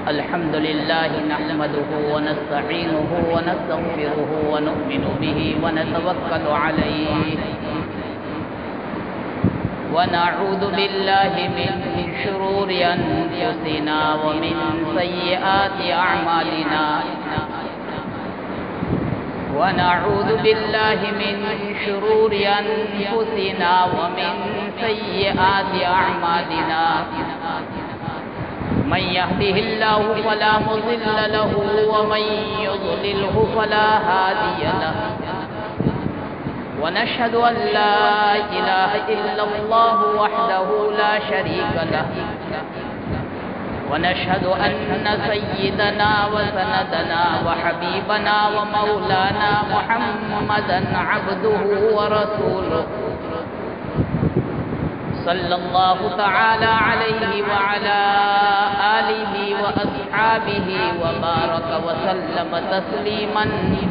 الحمد لله نحمده ونستعينه ونستغفره ونؤمن به ونتوكل عليه ونعوذ بالله من شرور أنفسنا ومن سيئات أعمالنا ونعوذ بالله من شرور أنفسنا ومن سيئات أعمالنا من يهده الله فلا مضل له ومن يضلله فلا هادي له ونشهد أن لا إله إلا الله وحده لا شريك له ونشهد أن سيدنا وسندنا وحبيبنا ومولانا محمدا عبده ورسوله صلى الله تعالى عليه وعلى آله وأصحابه وبارك وسلم تسليما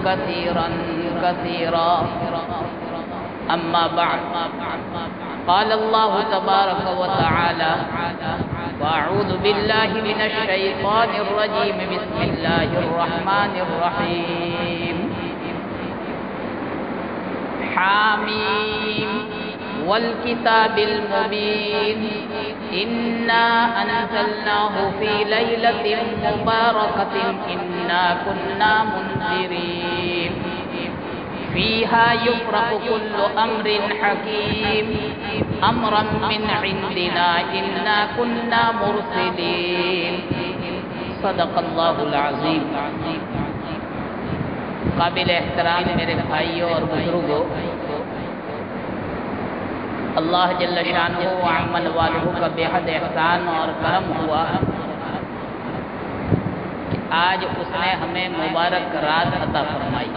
كثيرا كثيرا أما بعد قال الله تبارك وتعالى وأعوذ بالله من الشيطان الرجيم بسم الله الرحمن الرحيم حاميم والكتاب المبين إنا أنزلناه في ليلة مباركة إنا كنا منذرين فيها يفرق كل أمر حكيم أمرا من عندنا إنا كنا مرسلين صدق اللہ العظیم۔ قابل احترام میرے بھائیوں اور بزرگوں، اللہ جل شانہ و عمن والہ کا بے حد احسان اور کرم ہوا کہ آج اس نے ہمیں مبارک رات عطا فرمائی۔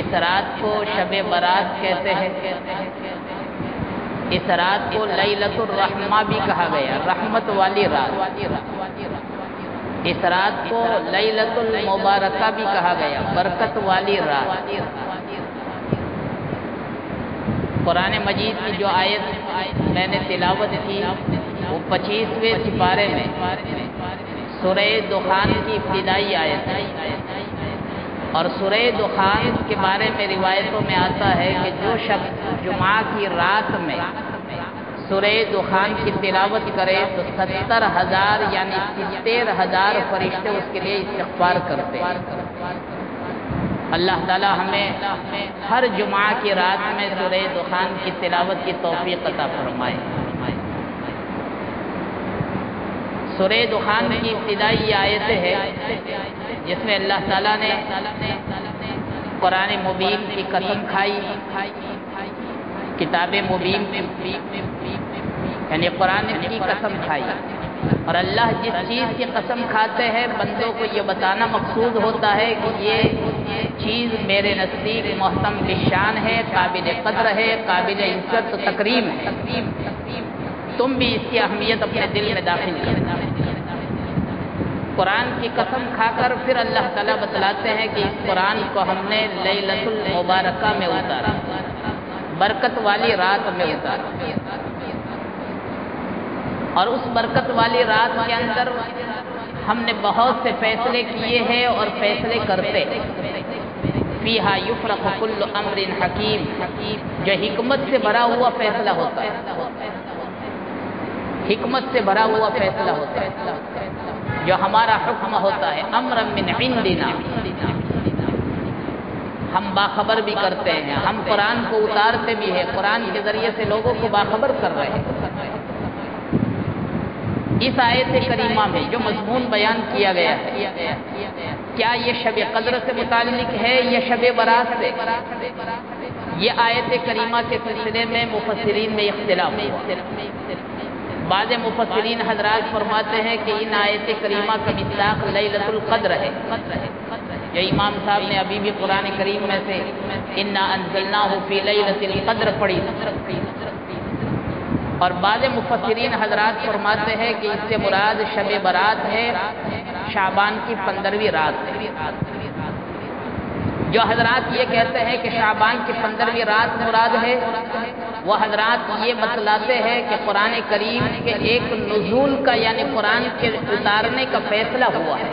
اس رات کو شب برات کہتے ہیں، اس رات کو لیلۃ الرحمہ بھی کہا گیا، رحمت والی رات۔ اس رات کو لیلۃ المبارکہ بھی کہا گیا، برکت والی رات۔ قرآن مجید کی جو آیت میں نے تلاوت کی وہ 25ویں سپارے میں سورہ دخان کی ابتدائی آیت ہے، اور سورہ دخان کے بارے میں روایتوں میں آتا ہے کہ جو شخص جمعہ کی رات میں سورہ دخان کی تلاوت کرے تو 70,000 یعنی 70,000 فرشتے اس کے لیے استغفار کرتے ہیں۔ اللہ تعالی ہمیں ہر جمعہ کی رات میں سورہ دخان کی تلاوت کی توفیق عطا فرمائے۔ سورہ دخان کی ابتدائی آیت ہے جس میں اللہ تعالیٰ نے قرآن مبین کی قسم کھائی، کتاب مبین یعنی قرآن کی قسم کھائی، اور اللہ جس چیز کی قسم کھاتے ہیں بندوں کو یہ بتانا مقصود ہوتا ہے کہ یہ چیز میرے نزدیک محترم بشان ہے، قابل قدر ہے، قابل عزت و تکریم ہے، تم بھی اس کی اہمیت اپنے دل میں داخل کرنا۔ قرآن کی قسم کھا کر پھر اللہ تعالیٰ بتلاتے ہیں کہ اس قرآن کو ہم نے لیلۃ المبارکہ میں اتارا، برکت والی رات میں اتارا، اور اس برکت والی رات کے اندر ہم نے بہت سے فیصلے کیے ہیں اور فیصلے کرتے۔ فیہا یفرق کل امر حکیم، جو حکمت سے بھرا ہوا فیصلہ ہوتا ہے، حکمت سے بھرا ہوا فیصلہ ہوتا ہے، جو ہمارا حکم ہوتا ہے امرا من عندنا، ہم باخبر بھی کرتے ہیں، ہم قرآن کو اتارتے بھی ہیں، قرآن کے ذریعے سے لوگوں کو باخبر کر رہے ہیں۔ اس آیت کریمہ میں جو مضمون بیان کیا گیا ہے، کیا یہ شب قدر سے متعلق ہے یا شب برات سے؟ یہ آیت کریمہ کے سلسلے میں مفسرین میں اختلاف ہے۔ بعض مفسرین حضرات فرماتے ہیں کہ ان آیت کریمہ کا مصداق لیلۃ القدر ہے، جو امام صاحب نے ابھی بھی قرآن کریم میں سے انا انزلناہ فی لیلۃ القدر پڑھی، اور بعض مفسرین حضرات فرماتے ہیں کہ اس سے مراد شب برات ہے، شعبان کی 15ویں رات ہے۔ جو حضرات یہ کہتے ہیں کہ شعبان کی 15ویں رات مراد ہے، وہ حضرات یہ بتلاتے ہیں کہ قرآن کریم کے ایک نزول کا یعنی قرآن کے اتارنے کا فیصلہ ہوا ہے۔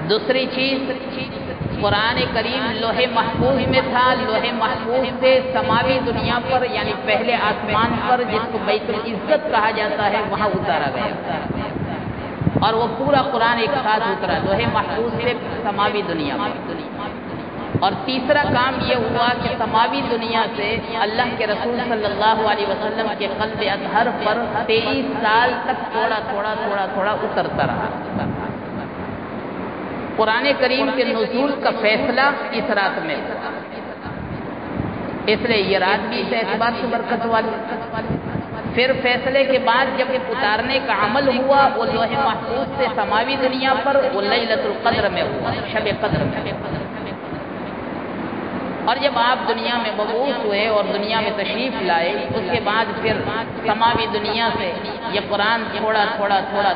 دوسری چیز، قرآن کریم لوح محفوظ میں تھا، لوح محفوظ سے سماوی دنیا پر یعنی پہلے آسمان پر جس کو بیت العزت کہا جاتا ہے وہاں اتارا گیا، اور وہ پورا قرآن ایک ساتھ اترا لوح محفوظ سے سماوی دنیا پر۔ اور تیسرا کام یہ ہوا کہ سماوی دنیا سے اللہ کے رسول صلی اللہ علیہ وسلم کے قلب اطہر پر 23 سال تک تھوڑا تھوڑا اترتا رہا۔ قرآن کریم کے نزول کا فیصلہ اس رات میں ہوا، اس لیے یہ رات بھی اس اعتبار سے برکت والی۔ پھر فیصلے کے بعد جب اتارنے کا عمل ہوا وہ لوح محفوظ سے سماوی دنیا پر وہ لیلۃ القدر میں ہوا، شب قدر میں۔ اور جب آپ دنیا میں مبعوث ہوئے اور دنیا میں تشریف لائے، اس کے بعد پھر سماوی دنیا سے یہ قرآن تھوڑا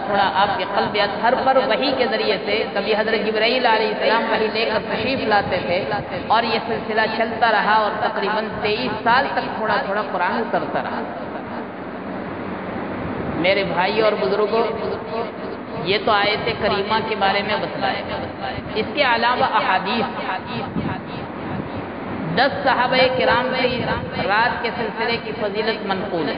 تھوڑا آپ کے قلب اطہر پر وحی کے ذریعے سے، کبھی حضرت جبرائیل علیہ السلام وحی لے کر تشریف لاتے تھے، اور یہ سلسلہ چلتا رہا اور تقریباً 23 سال تک تھوڑا قرآن اترتا رہا۔ میرے بھائی اور بزرگوں، یہ تو آیت کریمہ کے بارے میں بتلایا۔ اس کے علاوہ احادیث 10 صحابہ کرام سے رات کے سلسلے کی فضیلت منقول ہے۔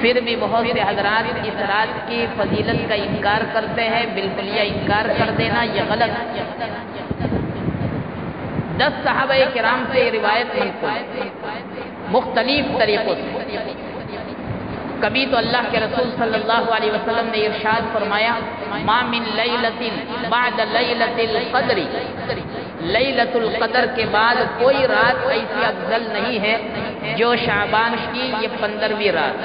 پھر بھی بہت سے حضرات اس رات کی فضیلت کا انکار کرتے ہیں، بالکل یہ انکار کر دینا یہ غلط ہے۔ 10 صحابہ کرام سے یہ روایت منقول ہے مختلف طریقوں سے۔ کبھی تو اللہ کے رسول صلی اللہ علیہ وسلم نے ارشاد فرمایا، ما من لیلۃ بعد لیلۃ القدر، لیلۃ القدر کے بعد کوئی رات ایسی افضل نہیں ہے جو شعبان کی یہ 15ویں رات،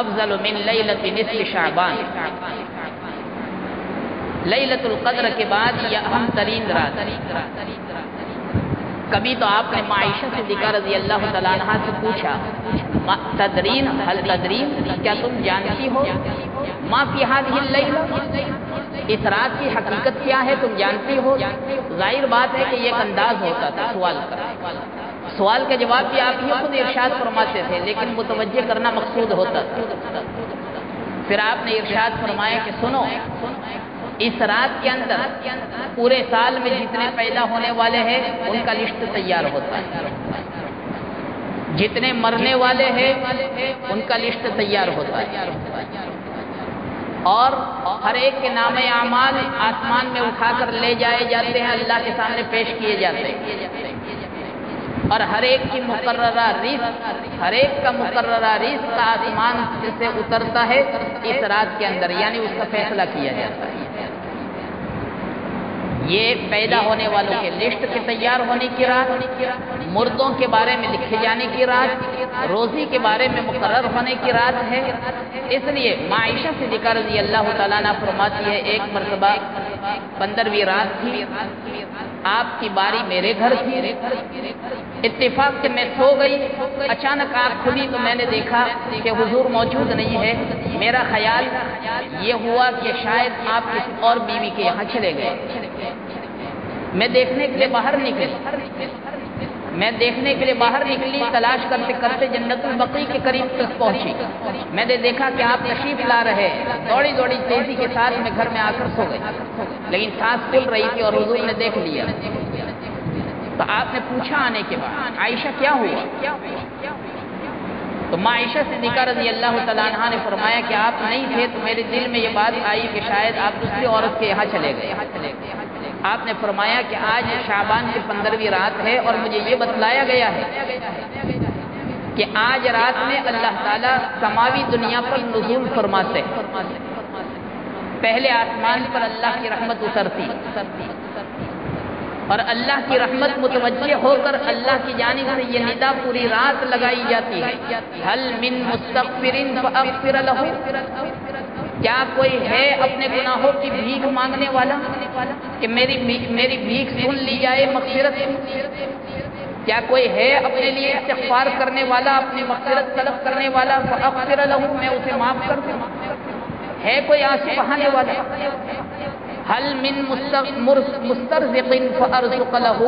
افضل من لیلۃ نصف شعبان، لیلۃ القدر کے بعد یہ اہم ترین رات۔ کبھی تو آپ نے عائشہ صدیقہ رضی اللہ تعالیٰ عنہ سے پوچھا، تدرین حل تدرین، کیا تم جانتی ہو ما فی ہذہ اللیلہ، اس رات کی حقیقت کیا ہے تم جانتی ہو؟ ظاہر بات ہے کہ یہ ایک انداز ہوتا تھا سوال کا، سوال کا جواب بھی آپ ہی خود ارشاد فرماتے تھے، لیکن متوجہ کرنا مقصود ہوتا تھا۔ پھر آپ نے ارشاد فرمایا کہ سنو، اس رات کے اندر پورے سال میں جتنے پیدا ہونے والے ہیں ان کا لسٹ تیار ہوتا ہے، جتنے مرنے والے ہیں ان کا لسٹ تیار ہوتا ہے، اور ہر ایک کے نام اعمال آسمان میں اٹھا کر لے جائے جاتے ہیں، اللہ کے سامنے پیش کیے جاتے ہیں، اور ہر ایک کی مقررہ رزق، ہر ایک کا مقررہ رزق آسمان سے اترتا ہے اس رات کے اندر، یعنی اس کا فیصلہ کیا جاتا ہے۔ یہ پیدا ہونے والوں کے لسٹ کے تیار ہونے کی رات، مردوں کے بارے میں لکھے جانے کی رات، روزی کے بارے میں مقرر ہونے کی رات ہے۔ اس لیے عائشہ صدیقہ رضی اللہ تعالیٰ عنہ فرماتی ہے، ایک مرتبہ 15ویں رات تھی، آپ کی باری میرے گھر تھی، اتفاق سے میں سو گئی، اچانک آنکھ کھلی تو میں نے دیکھا کہ حضور موجود نہیں ہے۔ میرا خیال یہ ہوا کہ شاید آپ کسی اور بیوی کے یہاں چلے گئے۔ میں دیکھنے کے لیے باہر نکلی، تلاش کرتے کرتے جنت البقیع کے قریب تک پہنچی۔ میں نے دیکھا کہ آپ تشریف لا رہے، دوڑی تیزی کے ساتھ میں گھر میں آ کر سو گئی، لیکن سانس پھول رہی تھی اور حضور نے دیکھ لیا۔ تو آپ نے پوچھا آنے کے بعد، عائشہ کیا ہوا؟ تو عائشہ صدیقہ رضی اللہ تعالیٰ عنہ نے فرمایا کہ آپ نہیں تھے تو میرے دل میں یہ بات آئی کہ شاید آپ دوسری عورت کے یہاں چلے گئے۔ آپ نے فرمایا کہ آج شعبان کی 15ویں رات ہے اور مجھے یہ بتلایا گیا ہے کہ آج رات میں اللہ تعالیٰ سماوی دنیا پر نزول فرماتے، پہلے آسمان پر اللہ کی رحمت اترتی، اور اللہ کی رحمت متوجہ ہو کر اللہ کی جانب سے یہ ندا پوری رات لگائی جاتی ہے، حل من مستغفر فاغفر لہ، کیا کوئی ہے اپنے گناہوں کی بھیک مانگنے والا کہ میری بھیک سن لی جائے مغفرت کی؟ کیا کوئی ہے اپنے لیے استغفار کرنے والا، اپنی مغفرت طلب کرنے والا؟ فاغفر لہ، میں اسے معاف کر دوں۔ ہے کوئی آنسو بہانے والا؟ حل من مسترزق فارزق له،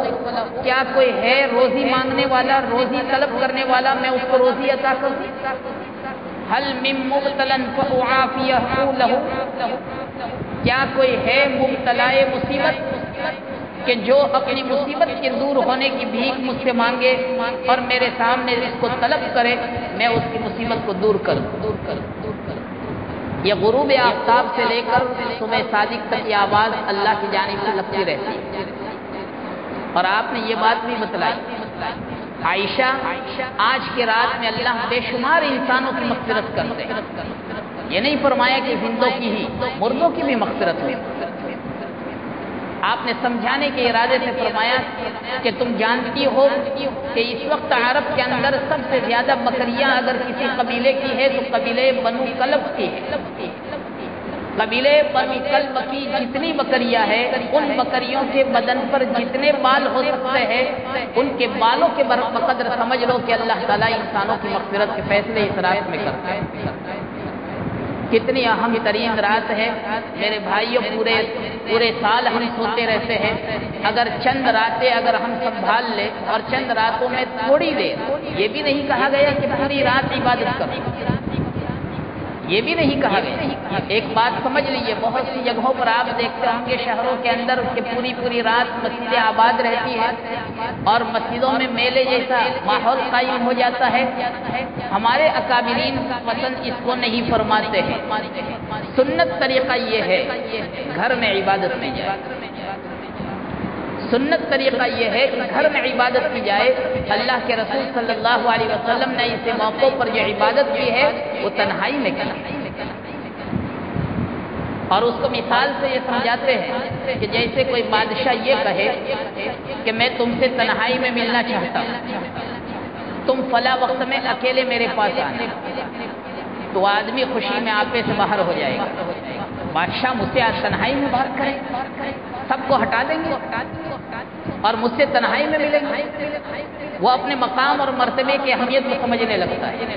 کیا کوئی ہے روزی مانگنے والا، روزی طلب کرنے والا، میں اس کو روزی عطا کروں؟ حل من مبتلا فاعافیہ له، کیا کوئی ہے مبتلا مصیبت کہ جو اپنی مصیبت کے دور ہونے کی بھیک مجھ سے مانگے اور میرے سامنے اس کو طلب کرے، میں اس کی مصیبت کو دور کر دوں۔ یہ غروب آفتاب سے لے کر صبح صادق تک یہ آواز اللہ کی جانب سے لگتی رہتی ہے۔ اور آپ نے یہ بات بھی بتلائی، عائشہ آج کی رات میں اللہ بے شمار انسانوں کی مغفرت کرتے ہیں، یہ نہیں فرمایا کہ زندوں کی ہی، مردوں کی بھی مغفرت ہوئی۔ آپ نے سمجھانے کے ارادے سے فرمایا کہ تم جانتی ہو کہ اس وقت عرب کے اندر سب سے زیادہ بکریاں اگر کسی قبیلے کی ہے تو قبیلے بنو کلب کی ہے۔ قبیلے بنو کلب کی جتنی بکریاں ہیں، ان بکریوں کے بدن پر جتنے بال ہو سکتے ہیں، ان کے بالوں کے بقدر سمجھ لو کہ اللہ تعالیٰ انسانوں کی مغفرت کے فیصلے اس رات میں کرتا ہے۔ کتنی اہم ترین رات ہے میرے بھائیوں، پورے سال ہم سوتے رہتے ہیں، اگر چند راتیں اگر ہم سنبھال لیں اور چند راتوں میں تھوڑی دیر، یہ بھی نہیں کہا گیا کہ پوری رات عبادت کرو، یہ بھی نہیں کہا گیا۔ ایک بات سمجھ لیجیے، بہت سی جگہوں پر آپ دیکھتے ہوں گے شہروں کے اندر کہ پوری رات مسجدیں آباد رہتی ہے اور مسجدوں میں میلے جیسا ماحول قائم ہو جاتا ہے۔ ہمارے اکابرین پسند اس کو نہیں فرماتے ہیں۔ سنت طریقہ یہ ہے گھر میں عبادت نہیں جائے، سنت طریقہ یہ ہے کہ گھر میں عبادت کی جائے۔ اللہ کے رسول صلی اللہ علیہ وسلم نے اس موقع پر جو عبادت کی ہے وہ تنہائی میں کی، اور اس کو مثال سے یہ سمجھاتے ہیں کہ جیسے کوئی بادشاہ یہ کہے کہ میں تم سے تنہائی میں ملنا چاہتا ہوں، تم فلاں وقت میں اکیلے میرے پاس آنا، تو آدمی خوشی میں آپے سے باہر ہو جائے گا۔ بادشاہ مجھ سے آج تنہائی میں بات کرے، سب کو ہٹا دیں گے اور مجھ سے تنہائی میں ملیں گے، وہ اپنے مقام اور مرتبے کی اہمیت کو سمجھنے لگتا ہے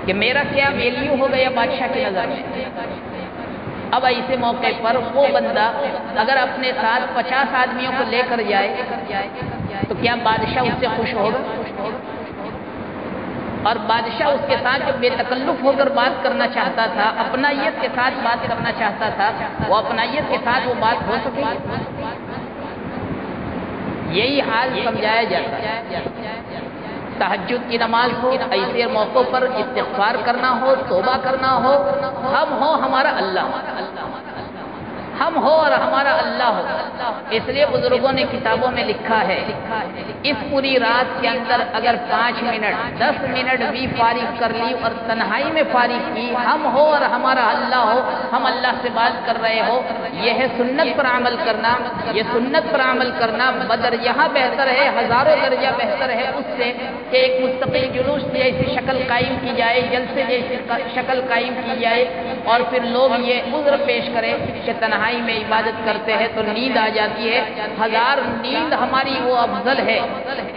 کہ میرا کیا ویلیو ہو گیا بادشاہ کی نظر میں۔ اب ایسے موقع پر وہ بندہ اگر اپنے ساتھ 50 آدمیوں کو لے کر جائے تو کیا بادشاہ اس سے خوش ہوگا؟ اور بادشاہ اس کے ساتھ جو بے تکلف ہو کر بات کرنا چاہتا تھا، اپنائیت کے ساتھ بات کرنا چاہتا تھا، وہ اپنائیت کے ساتھ وہ بات ہو سکے؟ یہی حال سمجھایا جاتا ہے۔ تہجد کی نماز ہو، ایسے موقعوں پر استغفار کرنا ہو، توبہ کرنا ہو، ہم ہو ہمارا اللہ، ہم ہو اور ہمارا اللہ ہو۔ اس لیے بزرگوں نے کتابوں میں لکھا ہے اس پوری رات کے اندر اگر 5 منٹ 10 منٹ بھی فارغ کر لی اور تنہائی میں فارغ کی، ہم ہو اور ہمارا اللہ ہو، ہم اللہ سے بات کر رہے ہو، یہ ہے سنت پر عمل کرنا۔ یہ سنت پر عمل کرنا بدر یہاں بہتر ہے، ہزاروں درجہ بہتر ہے اس سے کہ ایک مستقل جلوس جیسی شکل قائم کی جائے، جلسے جیسی شکل قائم کی جائے اور پھر لوگ یہ عذر پیش کریں کہ تنہائی میں عبادت کرتے ہیں تو نیند آ جاتی ہے۔ 1000 نیند ہماری وہ افضل ہے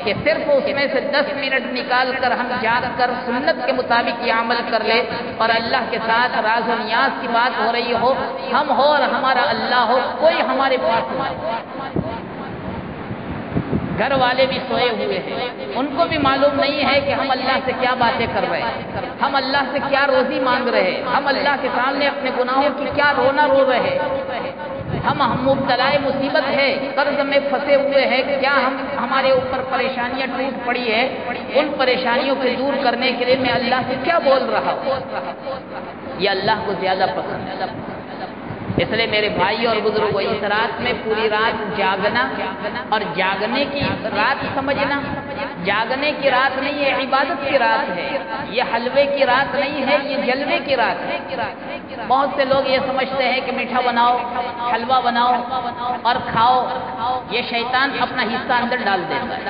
کہ صرف اس میں سے 10 منٹ نکال کر ہم جاگ کر سنت کے مطابق یہ عمل کر لے اور اللہ کے ساتھ راز و نیاز کی بات ہو رہی ہو، ہم ہو اور ہمارا اللہ ہو، کوئی ہمارے پاس نہ ہو۔ گھر والے بھی سوئے ہوئے ہیں، ان کو بھی معلوم نہیں ہے کہ ہم اللہ سے کیا باتیں کر رہے ہیں، ہم اللہ سے کیا روزی مانگ رہے ہیں، ہم اللہ کے سامنے اپنے گناہوں کی کیا رونا رو رہے ہیں، ہم مبتلا مصیبت ہے، قرض میں پھنسے ہوئے ہیں، کیا ہمارے اوپر پریشانیاں ٹوٹ پڑی ہے، ان پریشانیوں کو دور کرنے کے لیے میں اللہ سے کیا بول رہا ہوں، یہ اللہ کو زیادہ پسند ہے۔ اس لیے میرے بھائی اور بزرگوں، اس رات میں پوری رات جاگنا اور جاگنے کی رات سمجھنا، جاگنے کی رات نہیں، یہ عبادت کی رات ہے، یہ حلوے کی رات نہیں ہے، یہ جلوے کی رات ہے۔ بہت سے لوگ یہ سمجھتے ہیں کہ میٹھا بناؤ، حلوہ بناؤ اور کھاؤ، یہ شیطان اپنا حصہ اندر ڈال دیتا ہے،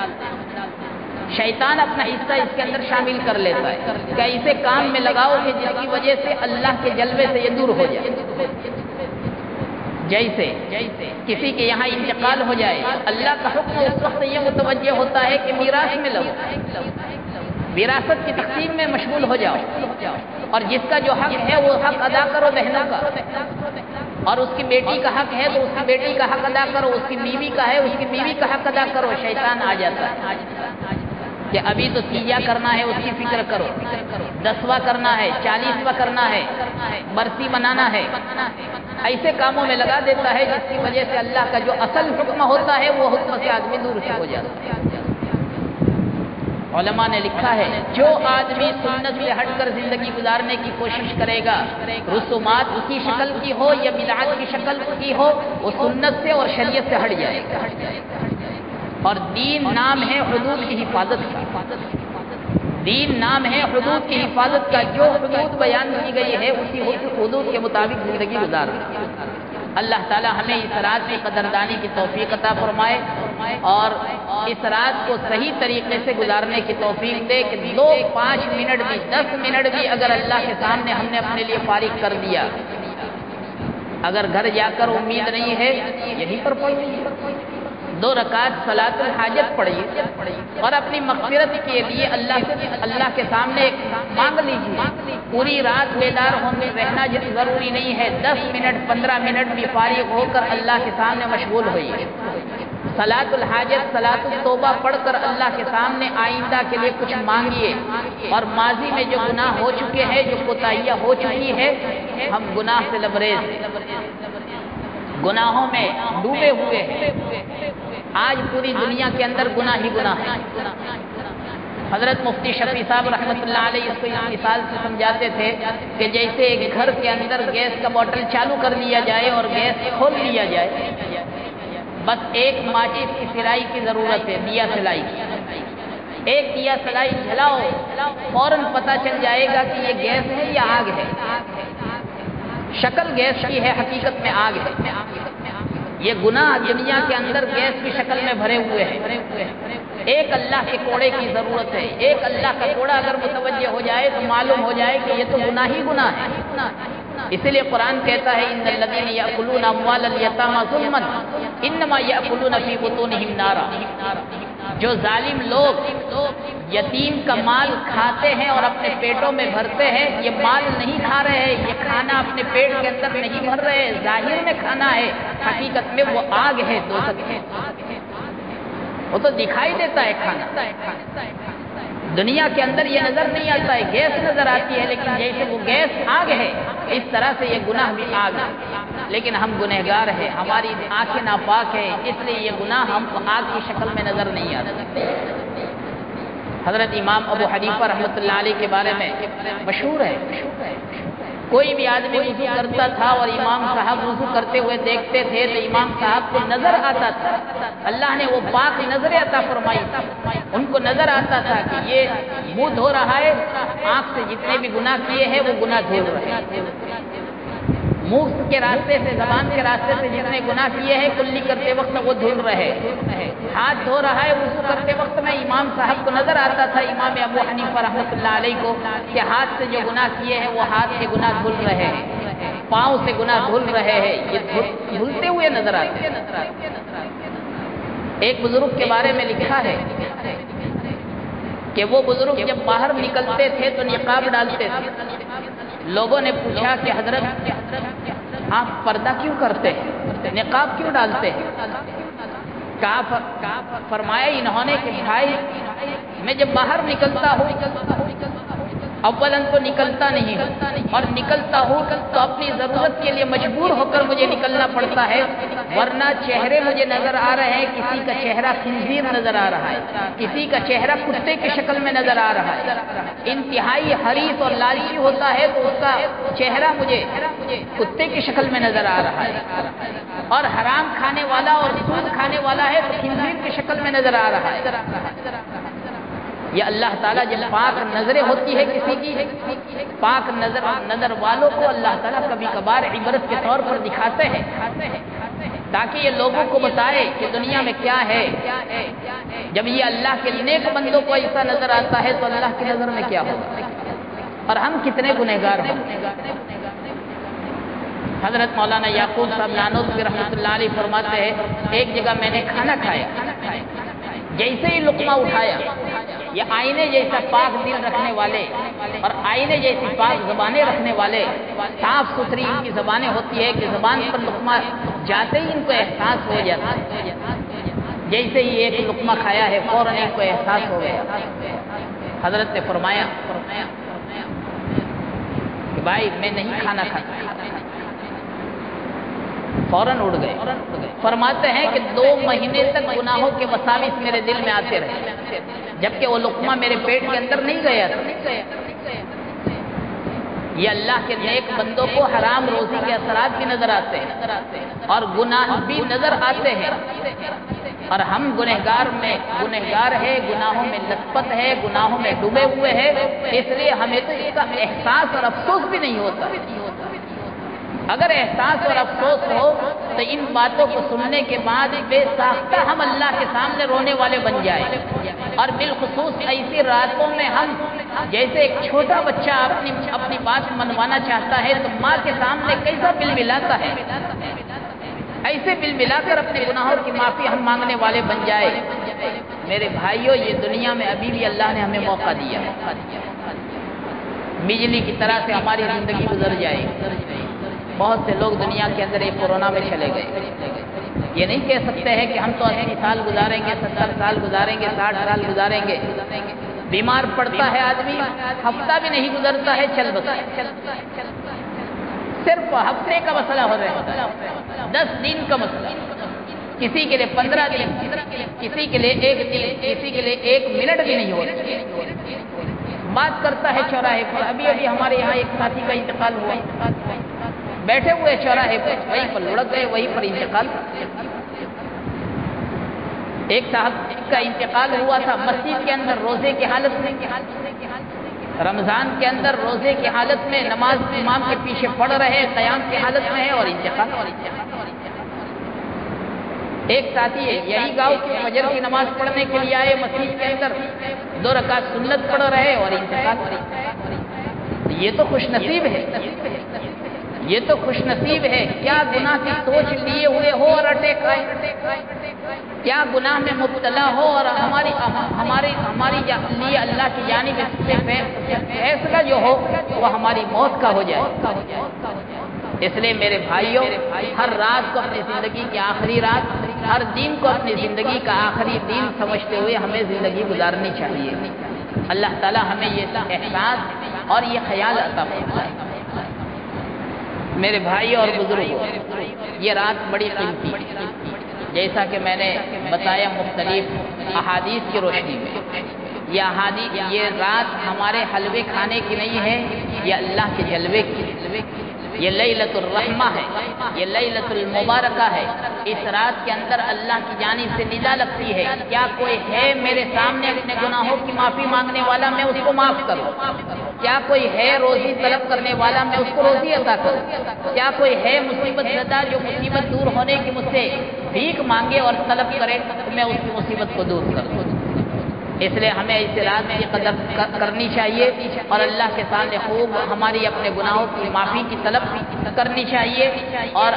شیطان اپنا حصہ اس کے اندر شامل کر لیتا ہے کہ ایسے کام میں لگاؤ کہ جس کی وجہ سے اللہ کے جلوے سے یہ دور ہو جائے۔ جیسے کسی کے یہاں انتقال ہو جائے، اللہ کا حکم اس وقت یہ متوجہ ہوتا ہے کہ میراث میں لگو، وراثت کی تقسیم میں مشغول ہو جاؤ اور جس کا جو حق ہے وہ حق ادا کرو بہنوں کا۔ اور اس کی بیٹی کا حق ہے تو اس کی بیٹی کا حق ادا کرو، اس کی بیوی کا ہے اس کی بیوی کا حق ادا کرو۔ شیطان آ جاتا ہے کہ ابھی تو تیجا کرنا ہے، اس کی فکر کرو، 10واں کرنا ہے، 40واں کرنا ہے، برسی منانا ہے، ایسے کاموں میں لگا دیتا ہے جس کی وجہ سے اللہ کا جو اصل حکم ہوتا ہے وہ حکم سے آدمی دور ہو جاتا ہے۔ علماء نے لکھا ہے جو آدمی سنت سے ہٹ کر زندگی گزارنے کی کوشش کرے گا، رسومات کی شکل کی ہو یا بدعت کی شکل کی ہو، وہ سنت سے اور شریعت سے ہٹ جائے گا۔ اور دین نام ہے حدود کی حفاظت کا، دین نام ہے حدود کی حفاظت کا، جو حدود بیان کی گئی ہے اسی حدود کے مطابق زندگی گزارنا۔ اللہ تعالی ہمیں اس رات کی قدردانی کی توفیق عطا فرمائے اور اس رات کو صحیح طریقے سے گزارنے کی توفیق دے کہ 5 منٹ بھی 10 منٹ بھی اگر اللہ کے سامنے ہم نے اپنے لیے فارغ کر دیا، اگر گھر جا کر امید نہیں ہے یہیں پر پڑھ لیجیے، 2 رکعت صلاۃ الحاجت پڑھیے اور اپنی مغفرت کے لیے اللہ کے سامنے مانگ لیجیے۔ پوری رات بیدار ہونے رہنا ضروری نہیں ہے، 10 منٹ 15 منٹ بھی فارغ ہو کر اللہ کے سامنے مشغول ہوئیے۔ صلاۃ الحاجت صلاۃ التوبہ پڑھ کر اللہ کے سامنے آئندہ کے لیے کچھ مانگیے، اور ماضی میں جو گناہ ہو چکے ہیں، جو کوتاہیاں ہو چکی ہے، ہم گناہ سے لبریز ہیں، گناہوں میں ڈوبے ہوئے ہیں۔ آج پوری دنیا کے اندر گناہ ہی گناہ ہے۔ حضرت مفتی شفیع صاحب رحمۃ اللہ علیہ اس کو اس مثال سے سمجھاتے تھے کہ جیسے ایک گھر کے اندر گیس کا باٹل چالو کر لیا جائے اور گیس کھول لیا جائے، بس ایک ماچس کی سلائی کی ضرورت ہے، دیا سلائی کی، ایک دیا سلائی جلاؤ فوراً پتہ چل جائے گا کہ یہ گیس ہے یا آگ ہے۔ شکل گیس کی ہے، حقیقت میں آگ ہے۔ یہ گناہ دنیا کے اندر گیس کی شکل میں بھرے ہوئے ہیں۔ ایک اللہ کے کوڑے کی ضرورت ہے، ایک اللہ کا کوڑا اگر متوجہ ہو جائے تو معلوم ہو جائے کہ یہ تو گناہ ہی گناہ ہے۔ اسی لیے قرآن کہتا ہے ان الذین یأکلون اموال الیتامی ظلما انما یأکلون فی بطونہم نارا، جو ظالم لوگ یتیم کا مال کھاتے ہیں اور اپنے پیٹوں میں بھرتے ہیں، یہ مال نہیں کھا رہے ہیں، یہ کھانا اپنے پیٹ کے اندر نہیں بھر رہے، ظاہر میں کھانا ہے، حقیقت میں وہ آگ ہے، دوزخ ہے۔ وہ تو دکھائی دیتا ہے کھانا، دنیا کے اندر یہ نظر نہیں آتا ہے، گیس نظر آتی ہے، لیکن جیسے وہ گیس آگ ہے اس طرح سے یہ گناہ بھی آگ ہے۔ لیکن ہم گنہگار ہیں، ہماری آنکھیں ناپاک ہیں، اس لیے یہ گناہ ہم کو آگ کی شکل میں نظر نہیں آتا۔ حضرت امام ابو حنیفہ رحمۃ اللہ علیہ کے بارے میں مشہور ہے، کوئی بھی آدمی وضو کرتا تھا اور امام صاحب وضو کرتے ہوئے دیکھتے تھے تو امام صاحب کو نظر آتا تھا، اللہ نے وہ پاک نظر عطا فرمائی، ان کو نظر آتا تھا کہ یہ منہ دھو رہا ہے، آنکھ سے جتنے بھی گناہ کیے ہیں وہ گناہ دھو رہے ہیں، منہ کے راستے سے زبان کے راستے سے جتنے گناہ کیے ہیں کلی کرتے وقت وہ دھل رہے، ہاتھ دھو رہا ہے وضو کرتے وقت میں امام صاحب کو نظر آتا تھا، امام ابو حنیفہ رحمۃ اللہ علیہ کو، کہ ہاتھ سے جو گناہ کیے ہیں وہ ہاتھ کے گناہ دھل رہے ہیں، پاؤں سے گناہ دھل رہے ہیں، یہ دھلتے ہوئے نظر آتے ہیں۔ ایک بزرگ کے بارے میں لکھا ہے کہ وہ بزرگ جب باہر نکلتے تھے تو نقاب ڈالتے تھے، لوگوں نے پوچھا کہ حضرت آپ پردہ کیوں کرتے ہیں، نقاب کیوں ڈالتے ہیں؟ فرمایا انہوں نے کہ بھائی میں جب باہر نکلتا ہوں اولاً تو نکلتا نہیں ہوں، اور نکلتا ہوں تو اپنی ضرورت کے لیے مجبور ہو کر مجھے نکلنا پڑتا ہے، ورنہ چہرے مجھے نظر آ رہے ہیں، کسی کا چہرہ خنزیر نظر آ رہا ہے، کسی کا چہرہ کتے کی شکل میں نظر آ رہا ہے، انتہائی حریص اور لالچی ہوتا ہے تو اس کا چہرہ مجھے کتے کی شکل میں نظر آ رہا ہے، اور حرام کھانے والا اور سود کھانے والا ہے تو خنزیر کی شکل میں نظر آ رہا ہے۔ یہ اللہ تعالیٰ جب پاک نظریں ہوتی ہے کسی کی، پاک نظر والوں کو اللہ تعالیٰ کبھی کبھار عبرت کے طور پر دکھاتے ہیں تاکہ یہ لوگوں کو بتائے کہ دنیا میں کیا ہے۔ جب یہ اللہ کے نیک بندوں کو ایسا نظر آتا ہے تو اللہ کی نظر میں کیا ہوگا، اور ہم کتنے گنہگار ہیں۔ حضرت مولانا یعقوب صاحب نانوتوی رحمۃ اللہ علیہ فرماتے ہیں ایک جگہ میں نے کھانا کھایا، جیسے ہی لقمہ اٹھایا یہ آئینے جیسا پاک دل رکھنے والے اور آئینے جیسی پاک زبانیں رکھنے والے، صاف ستھری ان کی زبانیں ہوتی ہے کہ زبان پر لقمہ جاتے ہی ان کو احساس ہو جاتا ہے، جیسے ہی ایک لقمہ کھایا ہے فوراً ان کو احساس ہو گیا۔ حضرت نے فرمایا کہ بھائی میں نہیں کھانا کھاتا، فوراً اٹھ گئے۔ فرماتے ہیں کہ 2 مہینے تک گناہوں کے وساوس میرے دل میں آتے رہے، جبکہ وہ لقمہ میرے پیٹ کے اندر نہیں گیا تھا۔ یہ اللہ کے نیک بندوں کو حرام روزی کے اثرات بھی نظر آتے ہیں اور گناہ بھی نظر آتے ہیں، اور ہم گنہگار ہے، گناہوں میں لطپت ہے، گناہوں میں ڈوبے ہوئے ہیں، اس لیے ہمیں تو اس کا احساس اور افسوس بھی نہیں ہوتا۔ اگر احساس اور افسوس ہو تو ان باتوں کو سننے کے بعد بے ساختہ ہم اللہ کے سامنے رونے والے بن جائیں، اور بالخصوص ایسی راتوں میں ہم جیسے ایک چھوٹا بچہ اپنی بات منوانا چاہتا ہے تو ماں کے سامنے کیسا بل ملاتا ہے، ایسے بل ملا کر اپنے گناہوں کی معافی ہم مانگنے والے بن جائے۔ میرے بھائیوں، یہ دنیا میں ابھی بھی اللہ نے ہمیں موقع دیا، بجلی کی طرح سے ہماری زندگی گزر جائے۔ بہت سے لوگ دنیا کے اندر ایک کورونا میں چلے گئے، یہ نہیں کہہ سکتے ہیں کہ ہم تو 80 سال گزاریں گے، 70 سال گزاریں گے، 60 سال گزاریں گے۔ بیمار پڑتا ہے آدمی، ہفتہ بھی نہیں گزرتا ہے چل بسا، صرف ہفتے کا مسئلہ ہو رہا ہے، 10 دن کا مسئلہ، کسی کے لیے 15 دن، کسی کے لیے 1 دن، کسی کے لیے 1 منٹ بھی نہیں ہوتا۔ بات کرتا ہے چوراہے پر، ابھی ہمارے یہاں ایک ساتھی کا انتقال ہوا، بیٹھے ہوئے چوراہے پر، وہیں پر لڑک گئے، وہیں پر انتقال۔ ایک صاحب کا انتقال ہوا تھا مسجد کے اندر روزے کی حالت میں، رمضان کے اندر روزے کی حالت میں، نماز امام کے پیچھے پڑھ رہے، قیام کی حالت میں ہے اور انتقال۔ ایک ساتھی ہے یہی گاؤں کے فجر کی نماز پڑھنے کے لیے آئے، مسجد کے اندر 2 رکعت سنت پڑھ رہے اور انتقال۔ یہ تو خوش نصیب ہے، یہ تو خوش نصیب ہے۔ کیا گناہ کی سوچ لیے ہوئے ہو اور اٹیک آئے، کیا گناہ میں مبتلا ہو اور ہماری لیے اللہ کی جانب سے فیصلہ جو ہو وہ ہماری موت کا ہو جائے۔ اس لیے میرے بھائیوں، ہر رات کو اپنی زندگی کی آخری رات، ہر دن کو اپنی زندگی کا آخری دن سمجھتے ہوئے ہمیں زندگی گزارنی چاہیے۔ اللہ تعالی ہمیں یہ احساس اور یہ خیال عطا فرمائے۔ میرے بھائی اور بزرگوں، یہ رات بڑی قیمتی ہے، جیسا کہ میں نے بتایا مختلف احادیث کی روشنی میں۔ یہ رات ہمارے حلوے کھانے کی نہیں ہے، یہ اللہ کے جلوے کی، یہ لیلۃ الرحمہ ہے، یہ لیلۃ المبارکہ ہے۔ اس رات کے اندر اللہ کی جانب سے ندا لگتی ہے، کیا کوئی ہے میرے سامنے اپنے گناہوں کی معافی مانگنے والا، میں اس کو معاف کروں؟ کیا کوئی ہے روزی طلب کرنے والا، میں اس کو روزی عطا کروں؟ کیا کوئی ہے مصیبت زدہ جو مصیبت دور ہونے کی مجھ سے بھیک مانگے اور طلب کرے تو میں اس کی مصیبت کو دور کروں؟ اس لیے ہمیں اس رات کی قدر کرنی چاہیے اور اللہ کے سامنے خوب ہماری اپنے گناہوں کی معافی کی طلب کرنی چاہیے، اور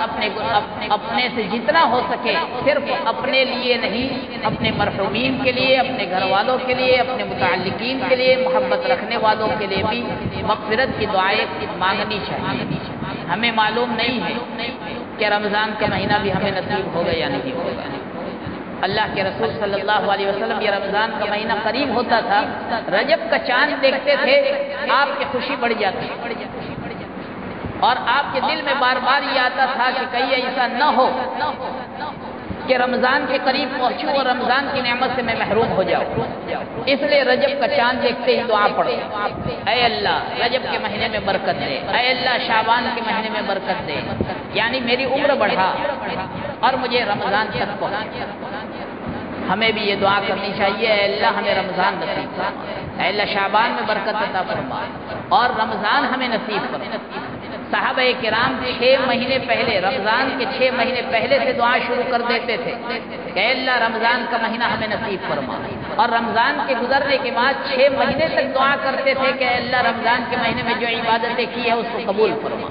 اپنے سے جتنا ہو سکے صرف اپنے لیے نہیں، اپنے مرحومین کے لیے، اپنے گھر والوں کے لیے، اپنے متعلقین کے لیے، محبت رکھنے والوں کے لیے بھی مغفرت کی دعائیں مانگنی چاہیے۔ ہمیں معلوم نہیں ہے کہ رمضان کا مہینہ بھی ہمیں نصیب ہوگا یا نہیں ہوگا۔ اللہ کے رسول صلی اللہ علیہ وسلم یہ رمضان کا مہینہ قریب ہوتا تھا، رجب کا چاند دیکھتے تھے، آپ کی خوشی بڑھ جاتی اور آپ کے دل میں بار بار یہ آتا تھا کہ کہیں ایسا نہ ہو کہ رمضان کے قریب پہنچوں اور رمضان کی نعمت سے میں محروم ہو جاؤں۔ اس لیے رجب کا چاند دیکھتے ہی دعا پڑھو، اے اللہ رجب کے مہینے میں برکت دے، اے اللہ شعبان کے مہینے میں برکت دے، یعنی میری عمر بڑھا اور مجھے رمضان تک پہنچا۔ ہمیں بھی یہ دعا کرنی چاہیے، اے اللہ ہمیں رمضان نصیب فرما، اے اللہ شعبان میں برکت عطا فرما اور رمضان ہمیں نصیب فرما۔ صحابہ کرام 6 مہینے پہلے، رمضان کے 6 مہینے پہلے سے دعا شروع کر دیتے تھے کہ اے اللہ رمضان کا مہینہ ہمیں نصیب فرما، اور رمضان کے گزرنے کے بعد 6 مہینے تک دعا کرتے تھے کہ اے اللہ رمضان کے مہینے میں جو عبادتیں کی ہے اس کو قبول فرما،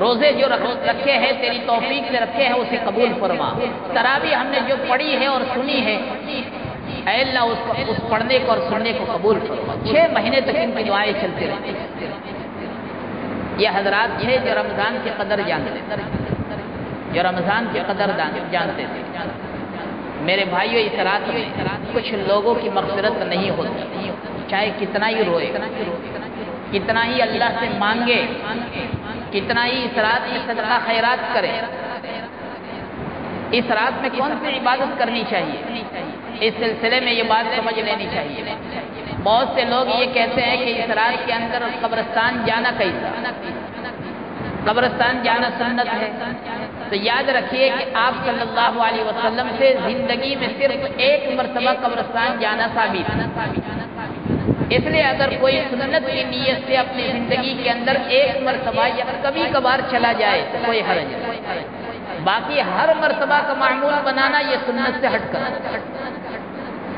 روزے جو رکھے ہیں تیری توفیق سے رکھے ہیں اسے قبول فرما، تراویح ہم نے جو پڑھی ہے اور سنی ہے اے اللہ اس پڑھنے کو اور سننے کو قبول فرما۔ 6 مہینے تک ان کی دعائیں چلتی رہتی۔ یہ حضرات تھے جو رمضان کی قدر جانتے تھے، جو رمضان کی قدر جانتے تھے۔ میرے بھائیو، اس رات میں کچھ لوگوں کی مغفرت نہیں ہوتی، چاہے کتنا ہی روئے، کتنا ہی اللہ سے مانگے، کتنا ہی اس رات میں صدقہ خیرات کرے۔ اس رات میں کون سی عبادت کرنی چاہیے، اس سلسلے میں یہ بات سمجھ لینی چاہیے۔ بہت سے لوگ یہ کہتے ہیں کہ اس رات کے اندر قبرستان جانا کیسا، قبرستان جانا سنت ہے۔ تو یاد رکھیے کہ آپ صلی اللہ علیہ وسلم سے زندگی میں صرف 1 مرتبہ قبرستان جانا ثابت ہے۔ اس لیے اگر کوئی سنت کی نیت سے اپنی زندگی کے اندر 1 مرتبہ یا کبھی کبھار چلا جائے تو کوئی حرج نہیں۔ باقی ہر مرتبہ کا معمول بنانا یہ سنت سے ہٹ کر،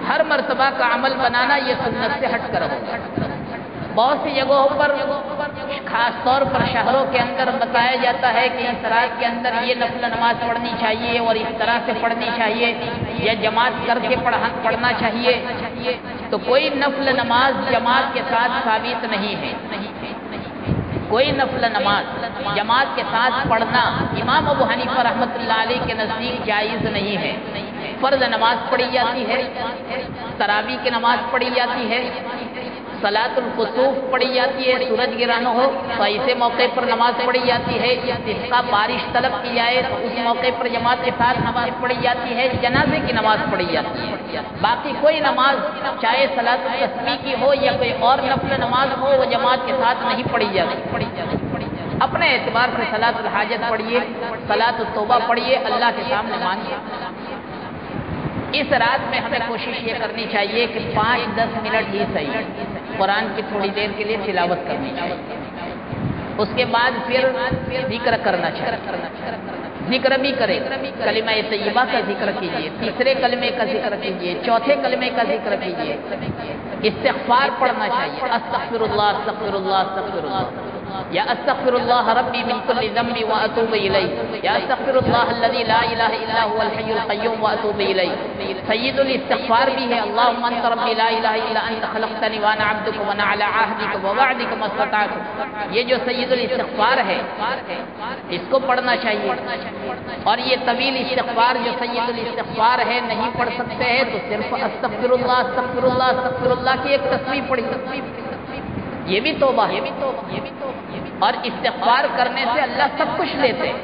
ہر مرتبہ کا عمل بنانا یہ سنت سے ہٹ کر ہوگا۔ بہت سی جگہوں پر، خاص طور پر شہروں کے اندر بتایا جاتا ہے کہ اس رات کے اندر یہ نفل نماز پڑھنی چاہیے اور اس طرح سے پڑھنی چاہیے یا جماعت کر کے پڑھنا چاہیے۔ تو کوئی نفل نماز جماعت کے ساتھ ثابت نہیں ہے۔ کوئی نفل نماز جماعت کے ساتھ پڑھنا امام ابو حنیفہ رحمۃ اللہ علیہ کے نزدیک جائز نہیں ہے۔ فرض نماز پڑھی جاتی ہے، تراویح کی نماز پڑھی جاتی ہے، صلاۃ الکسوف پڑھی جاتی ہے، سورج گرانا ہو تو ایسے موقع پر نماز پڑھی جاتی ہے، استسقاء بارش طلب کی جائے تو اس موقع پر جماعت کے ساتھ نماز پڑھی جاتی ہے، جنازے کی نماز پڑھی جاتی ہے۔ باقی کوئی نماز چاہے صلاۃ التسبیح کی ہو یا کوئی اور نفل نماز ہو وہ جماعت کے ساتھ نہیں پڑھی جاتی۔ اپنے اعتبار سے صلاۃ الحاجت پڑھیے، صلاۃ التوبہ پڑھیے، اللہ کے سامنے مانگیے۔ اس رات میں ہمیں کوشش یہ کرنی چاہیے کہ 5-10 منٹ ہی صحیح قرآن کی تھوڑی دیر کے لیے تلاوت کرنی چاہیے۔ اس کے بعد پھر ذکر کرنا چاہیے، ذکر بھی کرے، کلمہ طیبہ کا ذکر کیجیے، تیسرے کلمے کا ذکر کیجیے، چوتھے کلمے کا ذکر کیجیے، استغفار پڑھنا چاہیے، استغفر اللہ استغفر اللہ استغفر اللہ، یا استغفر اللہ ربی من کل ذنب واتوب الیہ، یا استغفر اللہ الذی لا الہ الا هو الحی القیوم واتوب الیہ۔ سید الاستغفار بھی ہے، اللهم انت ربی لا الہ الا انت خلقتنی وانا عبدک وانا علی عہدک ووعدک ما استطعت۔ یہ جو سید الاستغفار ہے اس کو پڑھنا چاہیے۔ اور یہ طویل استغفار جو سید الاستغفار ہے نہیں پڑھ سکتے ہیں تو صرف استغفر اللہ استغفر اللہ استغفر اللہ کی ایک تسبیح پڑھی، یہ بھی توبہ ہے۔ اور استغفار کرنے سے اللہ سب کچھ لیتے ہیں۔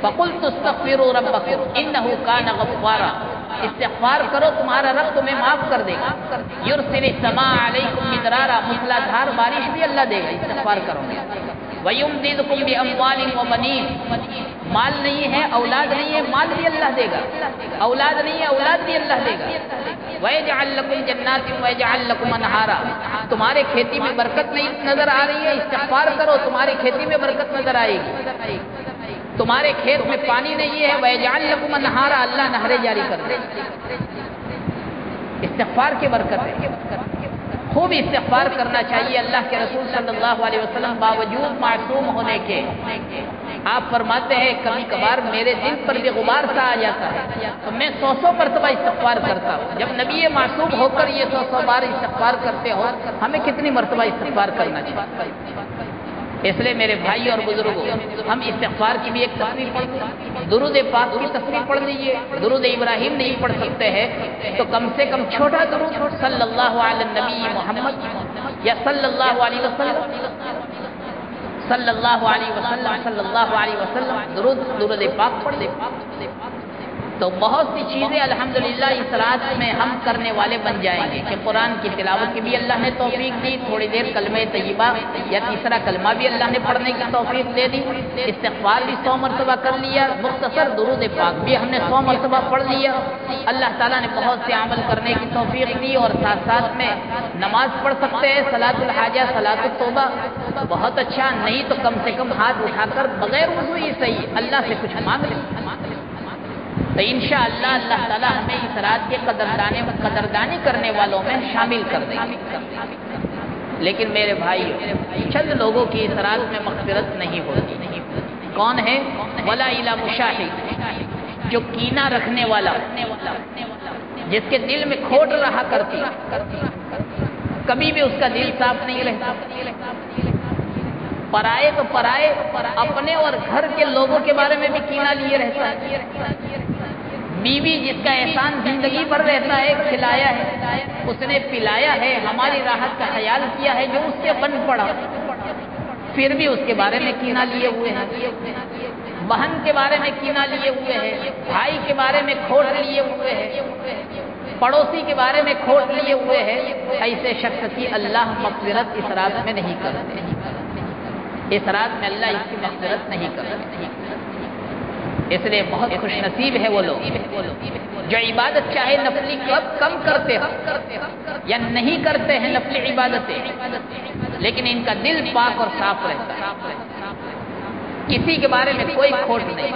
فَقُلْتُ اسْتَغْفِرُوا رَبَّكُمْ إِنَّهُ كَانَ غَفَّارًا، استغفار کرو تمہارا رب تمہیں معاف کر دے گا۔ يُرْسِلِ السَّمَاءَ عَلَيْكُمْ مِدْرَارًا، موسلادھار بارش بھی اللہ دے گا استغفار کرو گے۔ وَيُمْدِدْكُمْ بِأَمْوَالٍ وَبَنِينَ، مال نہیں ہے اولاد نہیں ہے مال بھی اللہ دے گا، اولاد نہیں ہے اولاد بھی اللہ دے گا۔ وَيَجْعَلْ لَكُمْ جَنَّاتٍ وَيَجْعَلْ لَكُمْ أَنْهَارًا، تمہارے کھیتی میں برکت نہیں نظر آ رہی ہے استغفار کرو تمہاری کھیتی میں برکت نظر آئے گی۔ تمہارے کھیت میں پانی نہیں ہے وَيَجْعَلْ لَكُمْ أَنْهَارًا، اللہ نہریں جاری کر دے گا۔ استغفار کی برکت ہے، خوب استغفار کرنا چاہیے۔ اللہ کے رسول صلی اللہ علیہ وسلم باوجود معصوم ہونے کے آپ فرماتے ہیں کبھی کبھار میرے دل پر بھی غبار سا آ جاتا ہے تو میں 100 مرتبہ استغفار کرتا ہوں۔ جب نبی معصوم ہو کر یہ 100 بار استغفار کرتے ہو ہمیں کتنی مرتبہ استغفار کرنا چاہیے؟ اس لیے میرے بھائی اور بزرگوں ہم استغفار کی بھی ایک تصویر پڑھ لیں، درود پاک کی تصویر پڑھ لیجیے۔ درود ابراہیم نہیں پڑھ سکتے ہیں تو کم سے کم چھوٹا درود صلی اللہ علیہ نبی محمد یا صلی اللہ علیہ وسلم صلی اللہ علیہ وسلم صلی اللہ علیہ وسلم درود پاک پڑھ دے تو بہت سی چیزیں الحمدللہ اس رات میں ہم کرنے والے بن جائیں گے کہ قرآن کی تلاوت کی بھی اللہ نے توفیق دی، تھوڑی دیر کلمہ طیبہ یا تیسرا کلمہ بھی اللہ نے پڑھنے کی توفیق دے دی، استغفار بھی 100 مرتبہ کر لیا، مختصر درود پاک بھی ہم نے 100 مرتبہ پڑھ لیا۔ اللہ تعالیٰ نے بہت سے عمل کرنے کی توفیق دی اور ساتھ ساتھ میں نماز پڑھ سکتے ہیں، صلاۃ الحاجہ صلاۃ التوبہ، بہت اچھا، نہیں تو کم سے کم ہاتھ اٹھا کر بغیر وضو ہی صحیح اللہ سے کچھ مانگ لیں تو انشاءاللہ اللہ تعالیٰ ہمیں اس رات کے قدردانی کرنے والوں میں شامل کر دیں گے۔ لیکن میرے بھائی چند لوگوں کی اس رات میں مغفرت نہیں ہوتی، کون ہے؟ ولا الی مشاہد، جو کینہ رکھنے والا جس کے دل میں کھوٹ رہا کرتی، کبھی بھی اس کا دل صاف نہیں رہتا۔ پرائے تو پرائے، اپنے اور گھر کے لوگوں کے بارے میں بھی کینہ لیے رہتا ہے۔ بیوی جس کا احسان زندگی بھر رہتا ہے، کھلایا ہے، اس نے پلایا ہے، ہماری راحت کا خیال کیا ہے، جو اس سے بن پڑا، پھر بھی اس کے بارے میں کینہ لیے ہوئے ہیں۔ بہن کے بارے میں کینہ لیے ہوئے ہیں، بھائی کے بارے میں کھوٹ لیے ہوئے ہیں، پڑوسی کے بارے میں کھوٹ لیے ہوئے ہیں۔ ایسے شخص کی اللہ مغفرت اس رات میں نہیں کرتے، اس رات میں اللہ اس کی مغفرت نہیں کرتے۔ اس لیے بہت خوش نصیب ہے وہ لوگ جو عبادت چاہے نفلی کم کرتے ہو یا نہیں کرتے ہیں نفلی عبادتیں، لیکن ان کا دل پاک اور صاف رہتا ہے، کسی کے بارے میں کوئی کھوٹ نہیں،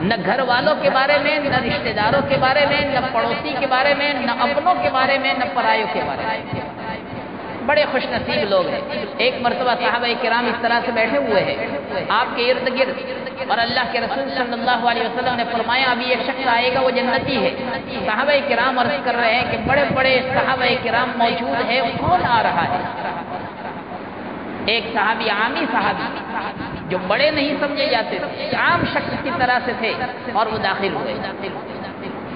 نہ گھر والوں کے بارے میں، نہ رشتہ داروں کے بارے میں، نہ پڑوسی کے بارے میں، نہ اپنوں کے بارے میں، نہ پرایوں کے بارے میں۔ بڑے خوش نصیب لوگ ہیں۔ ایک مرتبہ صحابہ کرام اس طرح سے بیٹھے ہوئے ہیں آپ کے ارد گرد، اور اللہ کے رسول صلی اللہ علیہ وسلم نے فرمایا ابھی ایک شخص آئے گا، وہ جنتی ہے۔ صحابہ کرام عرض کر رہے ہیں کہ بڑے بڑے صحابہ کرام موجود ہیں، کون آ رہا ہے؟ ایک صحابی، عامی صحابی جو بڑے نہیں سمجھے جاتے تھے، عام شخص کی طرح سے تھے، اور وہ داخل ہوئے۔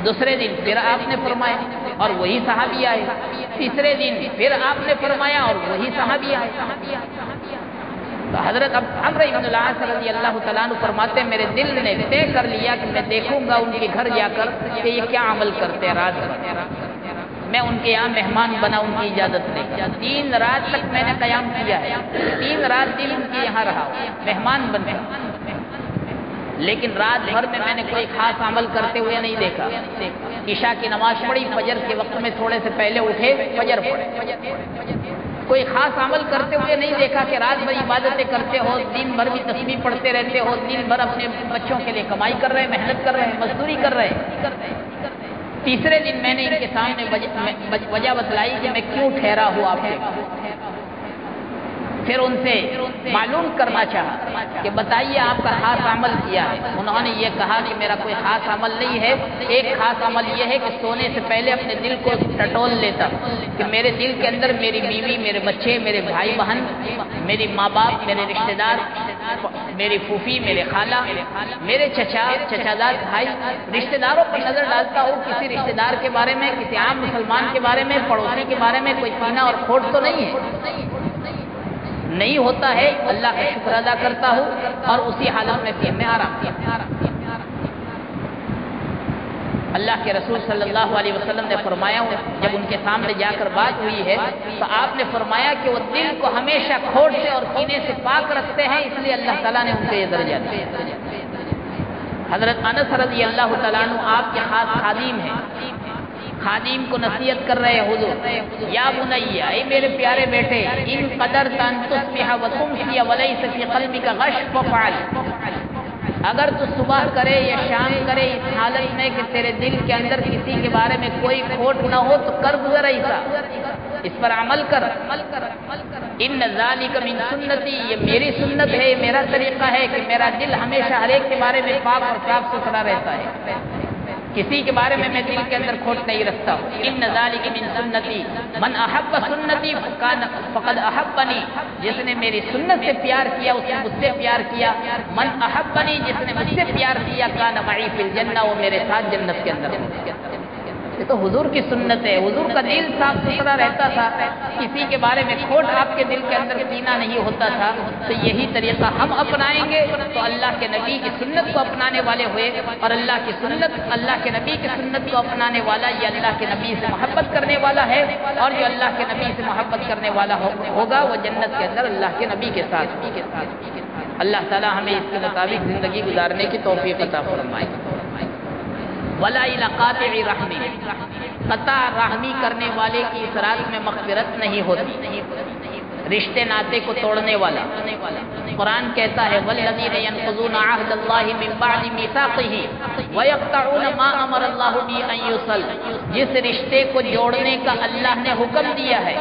دوسرے دن پھر آپ نے فرمایا اور وہی صحابی آئے، تیسرے دن پھر آپ نے فرمایا اور وہی صحابی آئے۔ تو حضرت عمرو بن العاص رضی اللہ تعالیٰ عنہ فرماتے ہیں میرے دل نے طے کر لیا کہ میں دیکھوں گا ان کے گھر جا کر کہ یہ کیا عمل کرتے ہیں رات بھر۔ میں ان کے یہاں مہمان بنا، ان کی اجازت نہیں، 3 رات تک میں نے قیام کیا ہے، 3 رات دن ان کے یہاں رہا، مہمان بن گیا، لیکن رات بھر میں نے کوئی خاص عمل کرتے ہوئے نہیں دیکھا۔ عشاء کی نماز پڑھی، فجر کے وقت میں تھوڑے سے پہلے اٹھے، فجر پڑھے، کوئی خاص عمل کرتے ہوئے نہیں دیکھا کہ رات بھر عبادتیں کرتے ہو، دن بھر بھی تسبیح پڑھتے رہتے ہو، دن بھر اپنے بچوں کے لیے کمائی کر رہے ہیں، محنت کر رہے ہیں، مزدوری کر رہے ہیں۔ تیسرے دن میں نے ان کے سامنے وجہ بتلائی کہ میں کیوں ٹھہرا ہوں آپ کے، پھر ان سے معلوم کرنا چاہا کہ بتائیے آپ کا خاص عمل کیا ہے۔ انہوں نے یہ کہا کہ میرا کوئی خاص عمل نہیں ہے، ایک خاص عمل یہ ہے کہ سونے سے پہلے اپنے دل کو ٹٹول لیتا کہ میرے دل کے اندر میری بیوی، میرے بچے، میرے بھائی بہن، میری ماں باپ، میرے رشتہ دار، میری پھوپھی، میرے خالہ، میرے چچا داد بھائی، رشتہ داروں پر نظر ڈالتا ہوں، کسی رشتہ دار کے بارے میں، کسی عام مسلمان کے بارے میں، پڑوسی کے بارے میں کوئی کینہ اور کھوٹ تو نہیں ہے، نہیں ہوتا ہے، اللہ کا شکر ادا کرتا ہوں اور اسی حالت میں پھر میں آرام کیا۔ اللہ کے رسول صلی اللہ علیہ وسلم نے فرمایا، جب ان کے سامنے جا کر بات ہوئی ہے تو آپ نے فرمایا کہ وہ دل کو ہمیشہ کھوٹ سے اور کینے سے پاک رکھتے ہیں، اس لیے اللہ تعالیٰ نے ان کو یہ درجہ دیا۔ حضرت انس رضی اللہ تعالیٰ عنہ آپ کے خاص خادم ہیں، خادم کو نصیحت کر رہے ہیں حضور، یا بنی، اے میرے پیارے بیٹے، ان قدر تن تصبح وتمسی ولیس فی قلبک غش ففعل، اگر تو صبح کرے یا شام کرے اس حالت میں کہ تیرے دل کے اندر کسی کے بارے میں کوئی کھوٹ نہ ہو تو کر گزر ایسا، اس پر عمل کر۔ ان ذالک من سنتی، یہ میری سنت ہے، یہ میرا طریقہ ہے کہ میرا دل ہمیشہ ہر ایک کے بارے میں پاک اور صاف ستھرا رہتا ہے، کسی کے بارے میں دل کے اندر کھوٹ نہیں رکھتا ہوں۔ ان ذالک من سنتی من احب سنتی فقد احبنی، جس نے میری سنت سے پیار کیا اس نے مجھ سے پیار کیا، من احبنی، جس نے مجھ سے پیار کیا کان معی فی الجنہ، وہ میرے ساتھ جنت کے اندر ہوگا۔ یہ تو حضور کی سنت ہے، حضور کا دل صاف ستھرا رہتا تھا، کسی کے بارے میں کھوٹ آپ کے دل کے اندر کینہ نہیں ہوتا تھا، تو یہی طریقہ ہم اپنائیں گے تو اللہ کے نبی کی سنت کو اپنانے والے ہوئے، اور اللہ کی سنت، اللہ کے نبی کی سنت کو اپنانے والا یہ اللہ کے نبی سے محبت کرنے والا ہے، اور جو اللہ کے نبی سے محبت کرنے والا ہوگا وہ جنت کے اندر اللہ کے نبی کے ساتھ۔ اللہ تعالی ہمیں اس کے مطابق زندگی گزارنے کی توفیق عطا فرمائے۔ ولا الی قاطع رحم، قطع رحمی کرنے والے کی اس رات میں مغفرت نہیں ہوتی، رشتے ناطے کو توڑنے والا۔ قرآن کہتا ہے والذین ینقضون عہد اللہ من بعد میثاقہ ویقطعون ما امر اللہ به ان یوصل، جس رشتے کو جوڑنے کا اللہ نے حکم دیا ہے،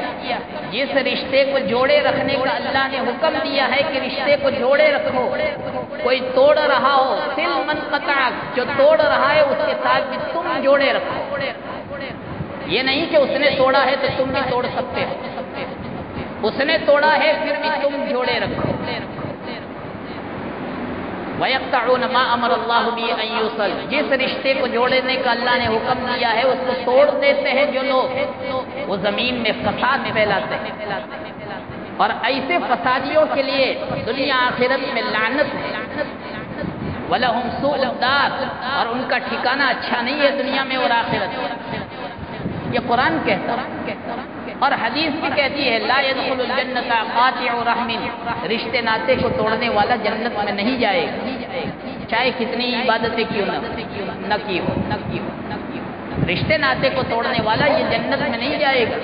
جس رشتے کو جوڑے رکھنے کا اللہ نے حکم دیا ہے کہ رشتے کو جوڑے رکھو، کوئی توڑ رہا ہو، سل من قطع، جو توڑ رہا ہے اس کے ساتھ بھی تم جوڑے رکھو۔ یہ نہیں کہ اس نے توڑا ہے تو تم بھی توڑ سکتے ہو، اس نے توڑا ہے پھر بھی تم جوڑے رکھو۔ وَيَقْطَعُونَ مَا أَمَرَ اللَّهُ بِهِ أَن يُوصَلَ، جس رشتے کو جوڑنے کا اللہ نے حکم دیا ہے اس کو توڑ دیتے ہیں جو لوگ، وہ زمین میں فساد پھیلاتے ہیں، اور ایسے فسادیوں کے لیے دنیا آخرت میں لعنت ہے۔ وَلَهُمْ سُوءُ الدَّارِ، اور ان کا ٹھکانہ اچھا نہیں ہے دنیا میں اور آخرت میں۔ یہ قرآن کہتا ہے، اور حدیث بھی کہتی ہے لا يدخل الجنت قاطع رحم، رشتے ناطے کو توڑنے والا جنت میں نہیں جائے گا، چاہے کتنی عبادتیں کیوں نہ کی ہو۔ رشتے ناطے کو توڑنے والا یہ جنت میں نہیں جائے گا۔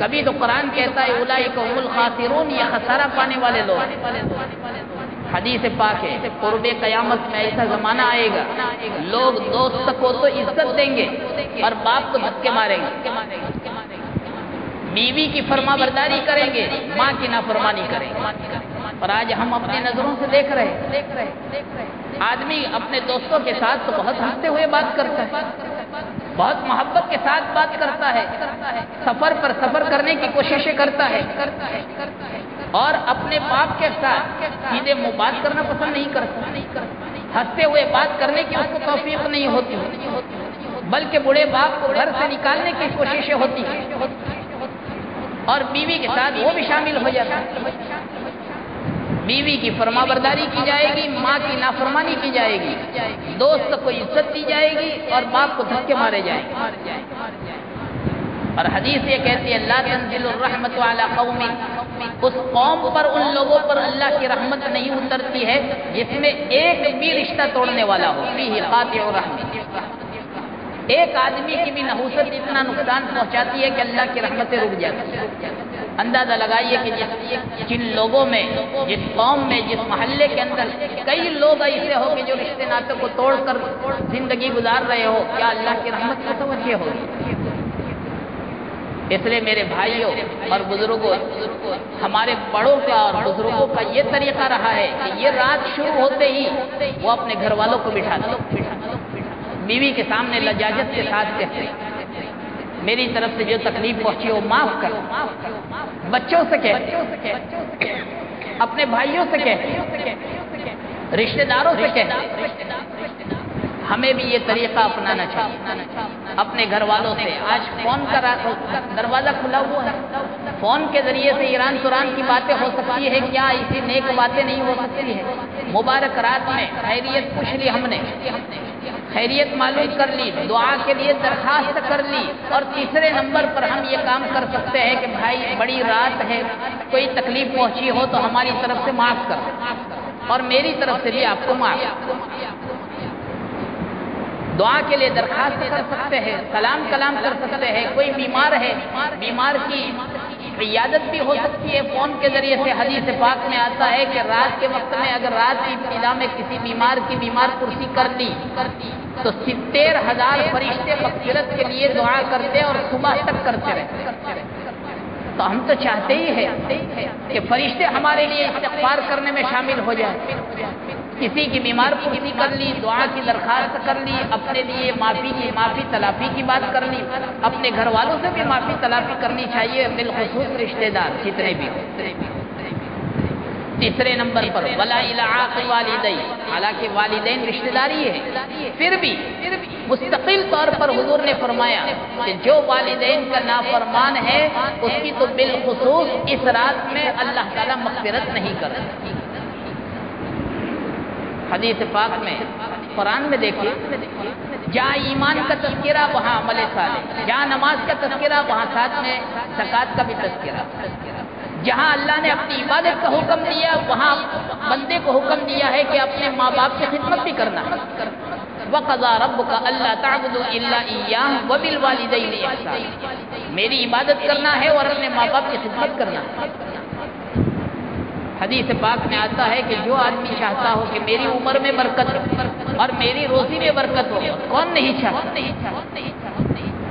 کبھی تو قرآن کہتا ہے اولئک هم الخاسرون، یہ خسارہ پانے والے لوگ۔ حدیث پاک ہے قرب قیامت میں ایسا زمانہ آئے گا لوگ دوست کو تو عزت دیں گے اور باپ کو دھکے ماریں گے، بیوی کی فرما برداری کریں گے، ماں کی نافرمانی کریں گے۔ اور آج ہم اپنی نظروں سے دیکھ رہے ہیں، آدمی اپنے دوستوں کے ساتھ تو بہت ہنستے ہوئے بات کرتا ہے، بہت محبت کے ساتھ بات کرتا ہے، سفر پر سفر کرنے کی کوششیں کرتا ہے، اور اپنے باپ کے ساتھ سیدھے منہ بات کرنا پسند نہیں کرتا، ہنستے ہوئے بات کرنے کی اس کو توفیق نہیں ہوتی، بلکہ بوڑھے باپ کو گھر سے نکالنے کی کوششیں ہوتی ہیں، اور بیوی کے ساتھ وہ بھی شامل ہو جاتا ہے۔ بیوی کی فرما برداری کی جائے گی، ماں کی نافرمانی کی جائے گی، دوست کو عزت دی جائے گی اور باپ کو دھکے مارے جائیں گے۔ اور حدیث یہ کہتی ہے لا تنزل الرحمت علی قوم، اس قوم پر، ان لوگوں پر اللہ کی رحمت نہیں اترتی ہے جس میں ایک بھی رشتہ توڑنے والا ہو، فیہ قاطع رحم، ایک آدمی کی بھی نحوست اتنا نقصان پہنچاتی ہے کہ اللہ کی رحمتیں رک جاتی ہیں۔ اندازہ لگائیے کہ جن لوگوں میں، جس قوم میں، جس محلے کے اندر کئی لوگ ایسے ہو کہ جو رشتے ناطے کو توڑ کر زندگی گزار رہے ہو، کیا اللہ کی رحمت متوجہ ہوگی؟ اس لیے میرے بھائیوں اور بزرگوں، ہمارے بڑوں کا اور بزرگوں کا یہ طریقہ رہا ہے کہ یہ رات شروع ہوتے ہی وہ اپنے گھر والوں کو بٹھاتے، بیوی کے سامنے لجاجت کے ساتھ کہتے میری طرف سے جو تکلیف پہنچی ہو معاف کر، بچوں سے کہتے، اپنے بھائیوں سے کہتے، رشتہ داروں سے کہتے۔ ہمیں بھی یہ طریقہ اپنانا چاہیے اپنے گھر والوں سے۔ آج فون کا دروازہ کھلا ہوا ہے، فون کے ذریعے سے ایران توران کی باتیں ہو سکتی ہے، کیا ایسی نیک باتیں نہیں ہو سکتی ہے؟ مبارک رات میں خیریت پوچھ لی، ہم نے خیریت معلوم کر لی، دعا کے لیے درخواست کر لی، اور تیسرے نمبر پر ہم یہ کام کر سکتے ہیں کہ بھائی بڑی رات ہے، کوئی تکلیف پہنچی ہو تو ہماری طرف سے معاف کر، اور میری طرف سے بھی آپ کو معاف۔ دعا کے لیے درخواست کر سکتے ہیں، سلام کلام کر سکتے ہیں، کوئی بیمار ہے، بیمار کی عیادت بھی ہو سکتی ہے فون کے ذریعے سے۔ حدیث پاک میں آتا ہے کہ رات کے وقت میں اگر رات کی ابتدا میں کسی بیمار کی بیمار پرسی کر دی تو 70,000 فرشتے مغفرت کے لیے دعا کرتے اور صبح تک کرتے رہتے۔ تو ہم تو چاہتے ہی ہیں کہ فرشتے ہمارے لیے استغفار کرنے میں شامل ہو جائیں۔ کسی کی بیمار پرسی کر لی، دعا کی درخواست کر لی، اپنے لیے معافی تلافی کی بات کر لی، اپنے گھر والوں سے بھی معافی تلافی کرنی چاہیے، بالخصوص رشتہ دار جتنے بھی ہو۔ تیسرے نمبر پر ولا العاق والدین، حالانکہ والدین رشتہ داری ہے، پھر بھی مستقل طور پر حضور نے فرمایا کہ جو والدین کا نافرمان ہے اس کی تو بالخصوص اس رات میں اللہ تعالیٰ مغفرت نہیں کرتا۔ حدیث پاک میں، قرآن میں دیکھیے، جہاں ایمان کا تذکرہ وہاں عمل صالح، جہاں نماز کا تذکرہ وہاں ساتھ میں زکوٰۃ کا بھی تذکرہ، جہاں اللہ نے اپنی عبادت کا حکم دیا وہاں بندے کو حکم دیا ہے کہ اپنے ماں باپ کی خدمت بھی کرنا۔ وَقَضَىٰ رَبُّكَ أَلَّا تَعْبُدُوا إِلَّا إِيَّاهُ وَبِالْوَالِدَيْنِ إِحْسَانًا، میری عبادت کرنا ہے اور اپنے ماں باپ کی خدمت کرنا ہے۔ حدیث پاک میں آتا ہے کہ جو آدمی چاہتا ہو کہ میری عمر میں برکت ہو اور میری روزی میں برکت ہو، کون نہیں چاہتا؟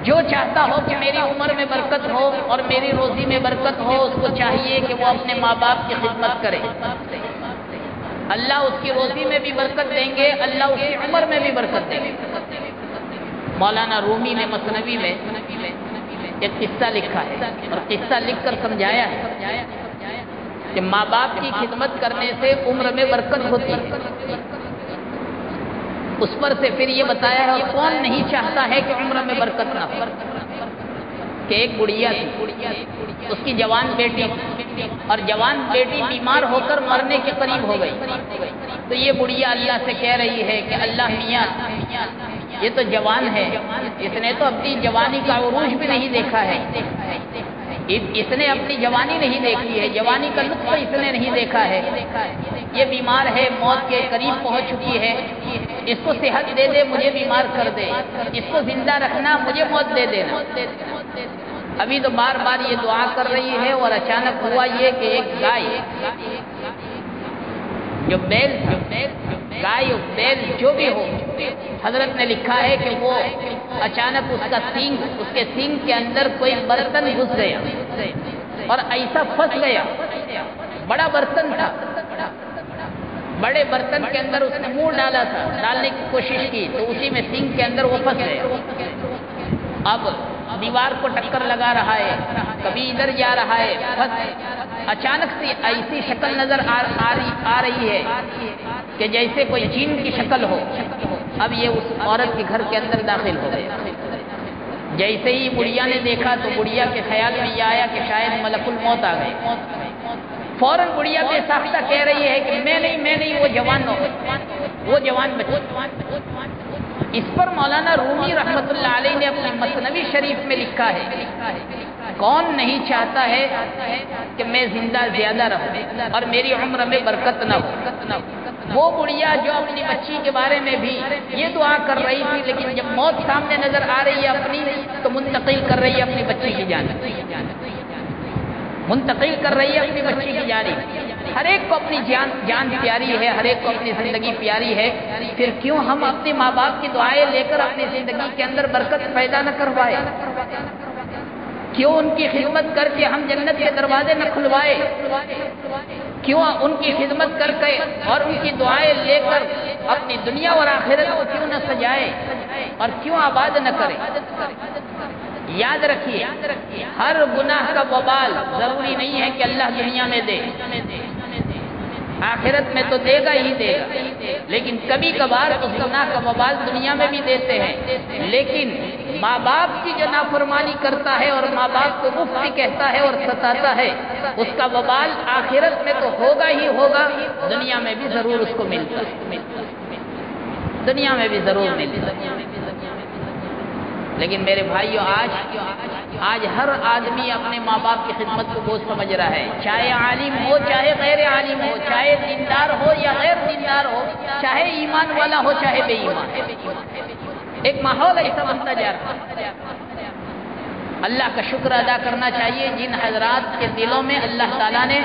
جو چاہتا ہو کہ میری عمر میں برکت ہو اور میری روزی میں برکت ہو، اس کو چاہیے کہ وہ اپنے ماں باپ کی خدمت کرے، اللہ اس کی روزی میں بھی برکت دیں گے، اللہ اس کی عمر میں بھی برکت دیں گے۔ مولانا رومی نے مثنوی میں ایک قصہ لکھا ہے اور قصہ لکھ کر سمجھایا ہے کہ ماں باپ کی خدمت کرنے سے عمر میں برکت ہوتی ہے۔ اس پر سے پھر یہ بتایا ہے کون نہیں چاہتا ہے کہ عمر میں برکت نہ ہو، کہ ایک بڑھیا تھی، اس کی جوان بیٹی، اور جوان بیٹی بیمار ہو کر مرنے کے قریب ہو گئی، تو یہ بڑھیا اللہ سے کہہ رہی ہے کہ اللہ میاں یہ تو جوان ہے، اس نے تو اپنی جوانی کا عروج بھی نہیں دیکھا ہے، اس نے اپنی جوانی نہیں دیکھی ہے، جوانی کا لطف اس نے نہیں دیکھا ہے، یہ بیمار ہے، موت کے قریب پہنچ چکی ہے، اس کو صحت دے دے، مجھے بیمار کر دے، اس کو زندہ رکھنا، مجھے موت دے دینا۔ ابھی تو بار بار یہ دعا کر رہی ہے، اور اچانک ہوا یہ کہ ایک گائے جو بیل تھا، گائے بیل جو بھی ہو، حضرت نے لکھا ہے کہ وہ اچانک اس کے سینگ کے اندر کوئی برتن گھس گیا اور ایسا پھنس گیا، بڑا برتن تھا، بڑے برتن کے اندر اس نے منہ ڈالا تھا، ڈالنے کی کوشش کی تو اسی میں سینگ کے اندر وہ پھنس گیا۔ اب دیوار کو ٹکر لگا رہا ہے، کبھی ادھر جا رہا ہے، اچانک سے ایسی شکل نظر آ رہی ہے کہ جیسے کوئی جن کی شکل ہو۔ اب یہ اس عورت کے گھر کے اندر داخل ہو گیا۔ جیسے ہی بڑھیا نے دیکھا تو بڑھیا کے خیال میں یہ آیا کہ شاید ملک الموت آ گئے۔ فوراً بڑھیا بے ساختہ کہہ رہی ہے کہ میں نہیں، وہ جوان بچہ۔ اس پر مولانا رومی رحمت اللہ علیہ نے اپنے مثنوی شریف میں لکھا ہے، کون نہیں چاہتا ہے کہ میں زندہ زیادہ رہوں اور میری عمر میں برکت نہ ہو۔ وہ بڑھیا جو اپنی بچی کے بارے میں بھی یہ دعا کر رہی تھی، لیکن جب موت سامنے نظر آ رہی ہے اپنی، تو منتقل کر رہی ہے اپنی بچی کی جانب، منتقل کر رہی ہے اپنی بچی کی جانب۔ ہر ایک کو اپنی جان پیاری ہے، ہر ایک کو اپنی زندگی پیاری ہے، پھر کیوں ہم اپنے ماں باپ کی دعائیں لے کر اپنی زندگی کے اندر برکت پیدا نہ کروائے؟ کیوں ان کی خدمت کر کے ہم جنت کے دروازے نہ کھلوائے؟ کیوں ان کی خدمت کر کے اور ان کی دعائیں لے کر اپنی دنیا اور آخرت کو کیوں نہ سجائے اور کیوں آباد نہ کرے؟ یاد رکھیے، ہر گناہ کا وبال ضروری نہیں ہے کہ اللہ دنیا میں دے، آخرت میں تو دے گا ہی دے گا، لیکن کبھی کبھار اس گناہ کا وبال دنیا میں بھی دیتے ہیں۔ لیکن ماں باپ کی جو نافرمانی کرتا ہے اور ماں باپ کو اف بھی کہتا ہے اور ستاتا ہے، اس کا وبال آخرت میں تو ہوگا ہی ہوگا، دنیا میں بھی ضرور اس کو ملتا ہے، دنیا میں بھی ضرور ملتا ہے۔ لیکن میرے بھائیو، آج ہر آدمی اپنے ماں باپ کی خدمت کو بوجھ سمجھ رہا ہے، چاہے عالم ہو چاہے غیر عالم ہو، چاہے دیندار ہو یا غیر دیندار ہو، چاہے ایمان والا ہو چاہے بے ایمان۔ ایک ماحول ایسا بنتا جا رہا ہے۔ اللہ کا شکر ادا کرنا چاہیے جن حضرات کے دلوں میں اللہ تعالیٰ نے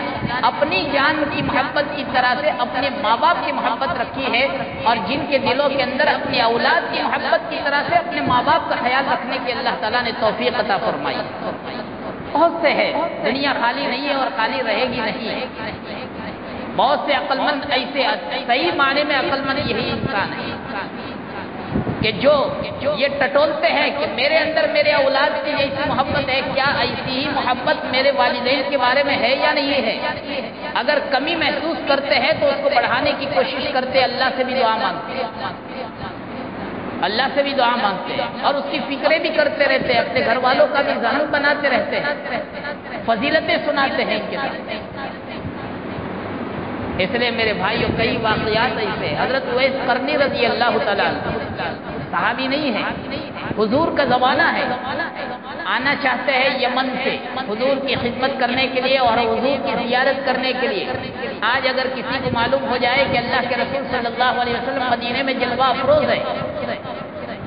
اپنی جان کی محبت کی طرح سے اپنے ماں باپ کی محبت رکھی ہے، اور جن کے دلوں کے اندر اپنی اولاد کی محبت کی طرح سے اپنے ماں باپ کا خیال رکھنے کی اللہ تعالیٰ نے توفیق عطا فرمائی۔ بہت سے ہے، دنیا خالی نہیں ہے اور خالی رہے گی نہیں۔ بہت سے عقل مند ایسے، صحیح معنی میں عقل مند یہی انسان ہے کہ جو یہ ٹٹولتے ہیں کہ میرے اندر میرے اولاد کی جیسی محبت ہے، کیا ایسی ہی محبت میرے والدین کے بارے میں ہے یا نہیں ہے؟ اگر کمی محسوس کرتے ہیں تو اس کو بڑھانے کی کوشش کرتے، اللہ سے بھی دعا مانگتے، اللہ سے بھی دعا مانگتے ہیں اور اس کی فکریں بھی کرتے رہتے ہیں، اپنے گھر والوں کا بھی ذہن بناتے رہتے ہیں، فضیلتیں سناتے ہیں ان کے ساتھ۔ اس لیے میرے بھائیوں، کئی واقعات ایسے، حضرت اویس قرنی رضی اللہ تعالیٰ صحابی نہیں ہے، حضور کا زمانہ ہے، آنا چاہتے ہیں یمن سے حضور کی خدمت کرنے کے لیے اور حضور کی زیارت کرنے کے لیے۔ آج اگر کسی کو معلوم ہو جائے کہ اللہ کے رسول صلی اللہ علیہ وسلم مدینے میں جلوہ افروز ہے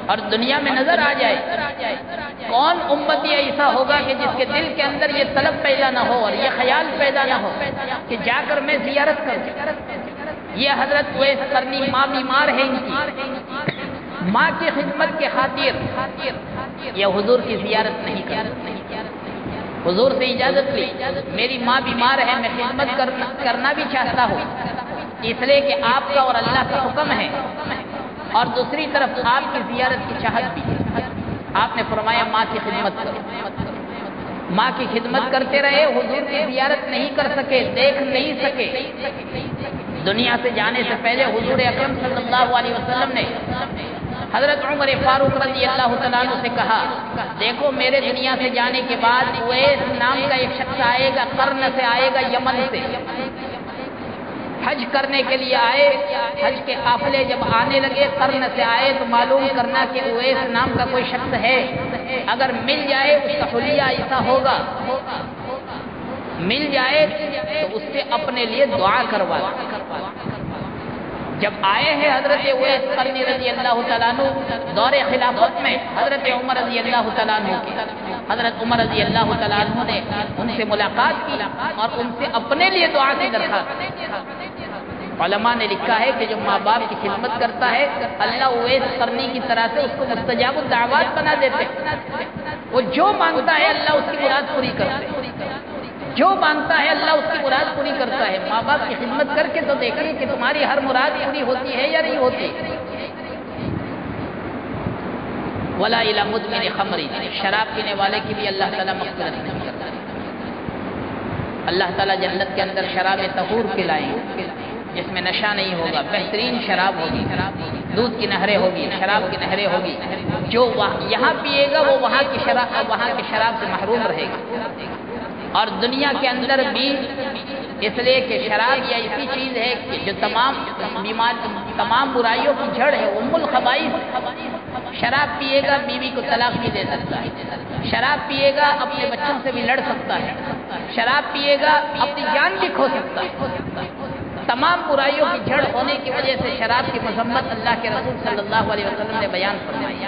اور دنیا میں نظر آ جائے، کون امتی ایسا ہوگا کہ جس کے دل کے اندر یہ طلب پیدا نہ ہو اور یہ خیال پیدا نہ ہو کہ جا کر میں زیارت کروں؟ یہ حضرت اویس قرنی، ماں بیمار ہے ان کی، ماں کی خدمت کے خاطر یہ حضور کی زیارت نہیں کرتے، حضور سے اجازت لی، میری ماں بیمار ہے، میں خدمت کرنا بھی چاہتا ہوں، اس لیے کہ آپ کا اور اللہ کا حکم ہے، اور دوسری طرف آپ کی زیارت کی چاہت بھی۔ آپ نے فرمایا ماں کی خدمت کرو۔ ماں کی خدمت کرتے رہے، حضور کی زیارت نہیں کر سکے، دیکھ نہیں سکے۔ دنیا سے جانے سے پہلے حضور اکرم صلی اللہ علیہ وسلم نے حضرت عمر فاروق رضی اللہ تعالیٰ عنہ سے کہا، دیکھو میرے دنیا سے جانے کے بعد اویس نام کا ایک شخص آئے گا، قرن سے آئے گا، یمن سے حج کرنے کے لیے آئے۔ حج کے قافلے جب آنے لگے، قرن سے آئے تو معلوم کرنا کہ اویس نام کا کوئی شخص ہے، اگر مل جائے اس کا حلیہ ایسا ہوگا، مل جائے تو اس سے اپنے لیے دعا کروا۔ جب آئے ہیں حضرت اویس قرنی رضی اللہ تعالیٰ عنہ دور خلافت میں، حضرت عمر رضی اللہ تعالیٰ عنہ کی، حضرت عمر رضی اللہ تعالیٰ عنہ نے ان سے ملاقات کی اور ان سے اپنے لیے دعا کی درخواست۔ علماء نے لکھا ہے کہ جب ماں باپ کی خدمت کرتا ہے اللہ اویس قرنی کی طرح سے اس کو مستجاب الدعوات بنا دیتے، وہ جو مانگتا ہے اللہ اس کی مراد پوری کرتے، جو مانگتا ہے اللہ اس کی مراد پوری کرتا ہے۔ ماں باپ کی خدمت کر کے تو دیکھیے کہ تمہاری ہر مراد پوری ہوتی ہے یا نہیں ہوتی۔ ولا الی مدمن خمر، شراب پینے والے کی بھی اللہ تعالیٰ مغفرت نہیں کرتا۔ اللہ تعالیٰ جنت کے اندر شراب طہور پلائیں جس میں نشہ نہیں ہوگا، بہترین شراب ہوگی، دودھ کی نہریں ہوگی، شراب کی نہریں ہوگی۔ جو یہاں پیے گا وہ وہاں کی شراب سے محروم رہے گا۔ اور دنیا کے اندر بھی اس لیے کہ شراب یہ ایسی چیز ہے کہ جو تمام برائیوں کی جڑ ہے، ام الخبائث۔ شراب پیے گا بیوی کو طلاق بھی دے سکتا ہے، شراب پیے گا اپنے بچوں سے بھی لڑ سکتا ہے، شراب پیے گا اپنی جان بھی کھو سکتا ہے۔ تمام برائیوں کی جڑ ہونے کی وجہ سے شراب کی مذمت اللہ کے رسول صلی اللہ علیہ وسلم نے بیان فرمائی۔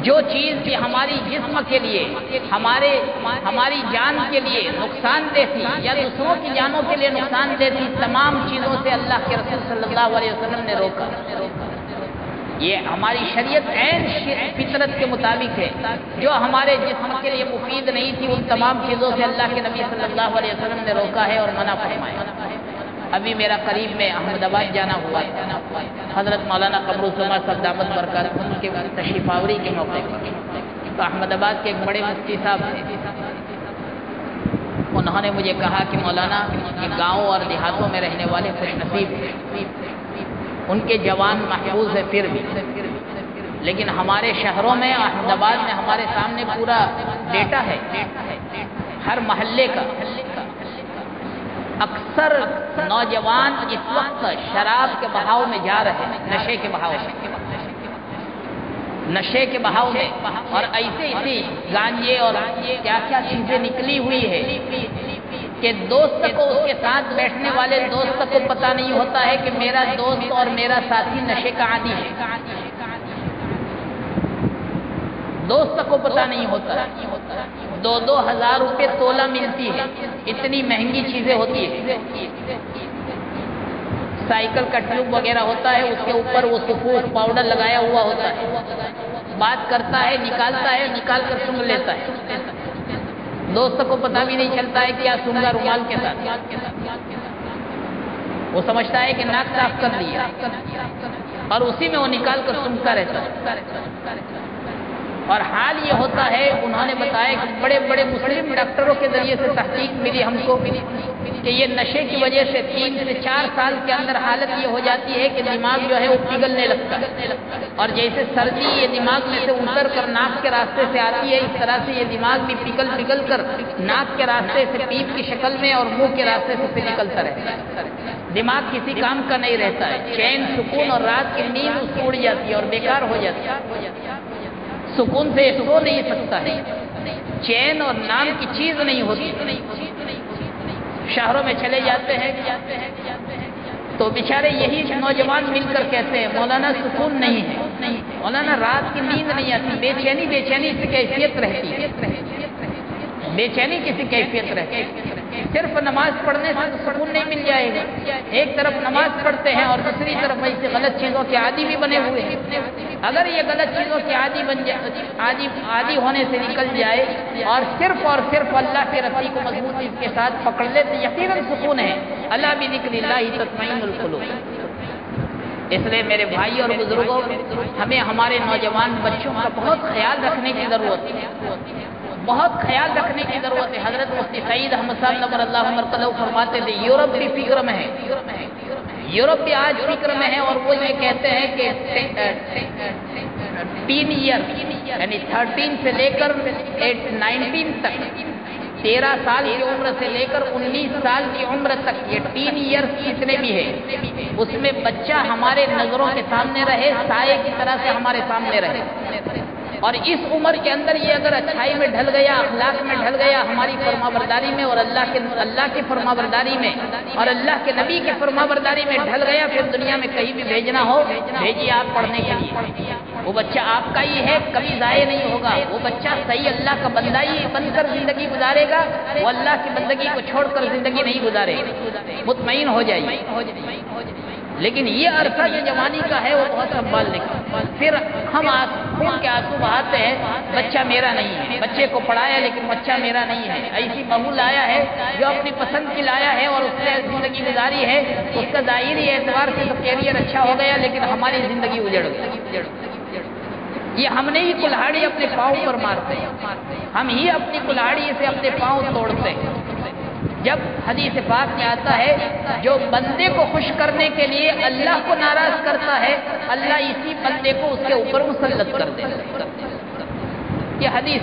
جو چیز بھی ہماری جسم کے لیے، ہماری جان کے لیے نقصان دہ تھی یا دوسروں کی جانوں کے لیے نقصان دہ تھی، تمام چیزوں سے اللہ کے رسول صلی اللہ علیہ وسلم نے روکا۔ یہ ہماری شریعت عین فطرت کے مطابق ہے۔ جو ہمارے جسم کے لیے مفید نہیں تھی ان تمام چیزوں سے اللہ کے نبی صلی اللہ علیہ وسلم نے روکا ہے اور منع فرمایا۔ ابھی میرا قریب میں احمد آباد جانا ہوا، حضرت مولانا قمر الزمان صاحب دامت برکاتہ ان کے تشریف آوری کے موقع پر، تو احمد آباد کے ایک بڑے مفتی صاحب تھے، انہوں نے مجھے کہا کہ مولانا یہ گاؤں اور دیہاتوں میں رہنے والے خوش نصیب ہیں، ان کے جوان محفوظ ہے پھر بھی، لیکن ہمارے شہروں میں احمد آباد میں ہمارے سامنے پورا ڈیٹا ہے ہر محلے کا۔ اکثر نوجوان اس وقت شراب کے بہاؤ میں جا رہے ہیں، نشے کے بہاؤ میں، اور ایسے گانجے اور کیا کیا چیزیں نکلی ہوئی ہے کہ دوست کو، اس کے ساتھ بیٹھنے والے دوست کو پتہ نہیں ہوتا ہے کہ میرا دوست اور میرا ساتھی نشے کا عادی ہے، دوست کو پتہ نہیں ہوتا۔ 2,000 روپے تولہ ملتی ہے، اتنی مہنگی چیزیں ہوتی ہے۔ سائیکل کا ٹیوب وغیرہ ہوتا ہے، اس کے اوپر وہ سفوف پاؤڈر لگایا ہوا ہوتا ہے، بات کرتا ہے، نکال کر سونگھ لیتا ہے، دوست کو پتہ بھی نہیں چلتا ہے کیا سونگا رومال کے ساتھ، وہ سمجھتا ہے کہ ناک صاف کر دیا اور اسی میں وہ نکال کر سونگتا رہتا ہے۔ اور حال یہ ہوتا ہے، انہوں نے بتایا کہ بڑے بڑے مسلم ڈاکٹروں کے ذریعے سے تحقیق ملی ہم کو کہ یہ نشے کی وجہ سے 3 سے 4 سال کے اندر حالت یہ ہو جاتی ہے کہ دماغ جو ہے وہ پگھلنے لگتا ہے، اور جیسے سردی یہ دماغ میں سے اتر کر ناک کے راستے سے آتی ہے، اس طرح سے یہ دماغ بھی پگھل کر ناک کے راستے سے پیپ کی شکل میں اور منہ کے راستے سے نکلتا رہتا ہے۔ دماغ کسی کام کا نہیں رہتا ہے، چین سکون اور رات کی نیند اس کی اڑ جاتی ہے اور بیکار ہو جاتی ہے، سکون سے سو نہیں سکتا ہے، چین اور نام کی چیز نہیں ہوتی۔ شہروں میں چلے جاتے ہیں تو بیچارے یہی نوجوان مل کر کہتے ہیں مولانا سکون نہیں ہے، مولانا رات کی نیند نہیں آتی، بے چینی کی کیفیت رہتی ہے، بے چینی کسی کیفیت رہتی ہے۔ صرف نماز پڑھنے سے سکون نہیں مل جائے گا، ایک طرف نماز پڑھتے ہیں اور دوسری طرف ایسے غلط چیزوں کے عادی بھی بنے ہوئے ہیں۔ اگر یہ غلط چیزوں کے عادی ہونے سے نکل جائے اور صرف اللہ کے رسی کو مضبوطی کے ساتھ پکڑ لے تو یقیناً سکون ہے۔ اللہ بذکر اللہ تطمئن القلوب۔ اس لیے میرے بھائی اور بزرگوں، ہمیں ہمارے نوجوان بچوں کا بہت خیال رکھنے کی ضرورت ہے۔ بہت خیال رکھنے کی ضرورت ہے۔ حضرت مفتی سعید احمد صاحب نور اللہ مرقدہ فرماتے تھے یورپ بھی فکر میں ہے، یورپ بھی آج فکر میں ہے، اور وہ یہ کہتے ہیں کہ 10 ایئر یعنی 13 سے لے کر 19 تک، 13 سال کی عمر سے لے کر 19 سال کی عمر تک، یہ 3 ایئرس جتنے بھی ہے اس میں بچہ ہمارے نظروں کے سامنے رہے، سائے کی طرح سے ہمارے سامنے رہے، اور اس عمر کے اندر یہ اگر اچھائی میں ڈھل گیا، اخلاق میں ڈھل گیا، ہماری فرما برداری میں اور اللہ کی فرما برداری میں اور اللہ کے نبی کی فرما برداری میں ڈھل گیا، پھر دنیا میں کہیں بھی بھیجنا ہو بھیجیے آپ پڑھنے کے لیے، وہ بچہ آپ کا ہی ہے، کبھی ضائع نہیں ہوگا، وہ بچہ صحیح اللہ کا بندہ ہی بن کر زندگی گزارے گا، وہ اللہ کی بندگی کو چھوڑ کر زندگی نہیں گزارے گا، مطمئن ہو جائیے۔ لیکن یہ عرصہ جو جوانی کا ہے وہ بہت سنبھالنے کا، پھر ہم خون کے آنسو بہاتے ہیں بچہ میرا نہیں ہے، بچے کو پڑھایا لیکن بچہ میرا نہیں ہے، ایسی بہو لایا ہے جو اپنی پسند کی لایا ہے اور اس نے زندگی گزاری ہے، اس کا ظاہری اعتبار سے تو کیریئر اچھا ہو گیا لیکن ہماری زندگی اجڑ گئی۔ یہ ہم نے ہی کلہاڑی اپنے پاؤں پر مارتے ہیں، ہم ہی اپنی کلہاڑی سے اپنے پاؤں توڑتے ہیں۔ جب حدیث پاک میں آتا ہے جو بندے کو خوش کرنے کے لیے اللہ کو ناراض کرتا ہے، اللہ اسی بندے کو اس کے اوپر مسلط کر دیتا ہے۔ یہ حدیث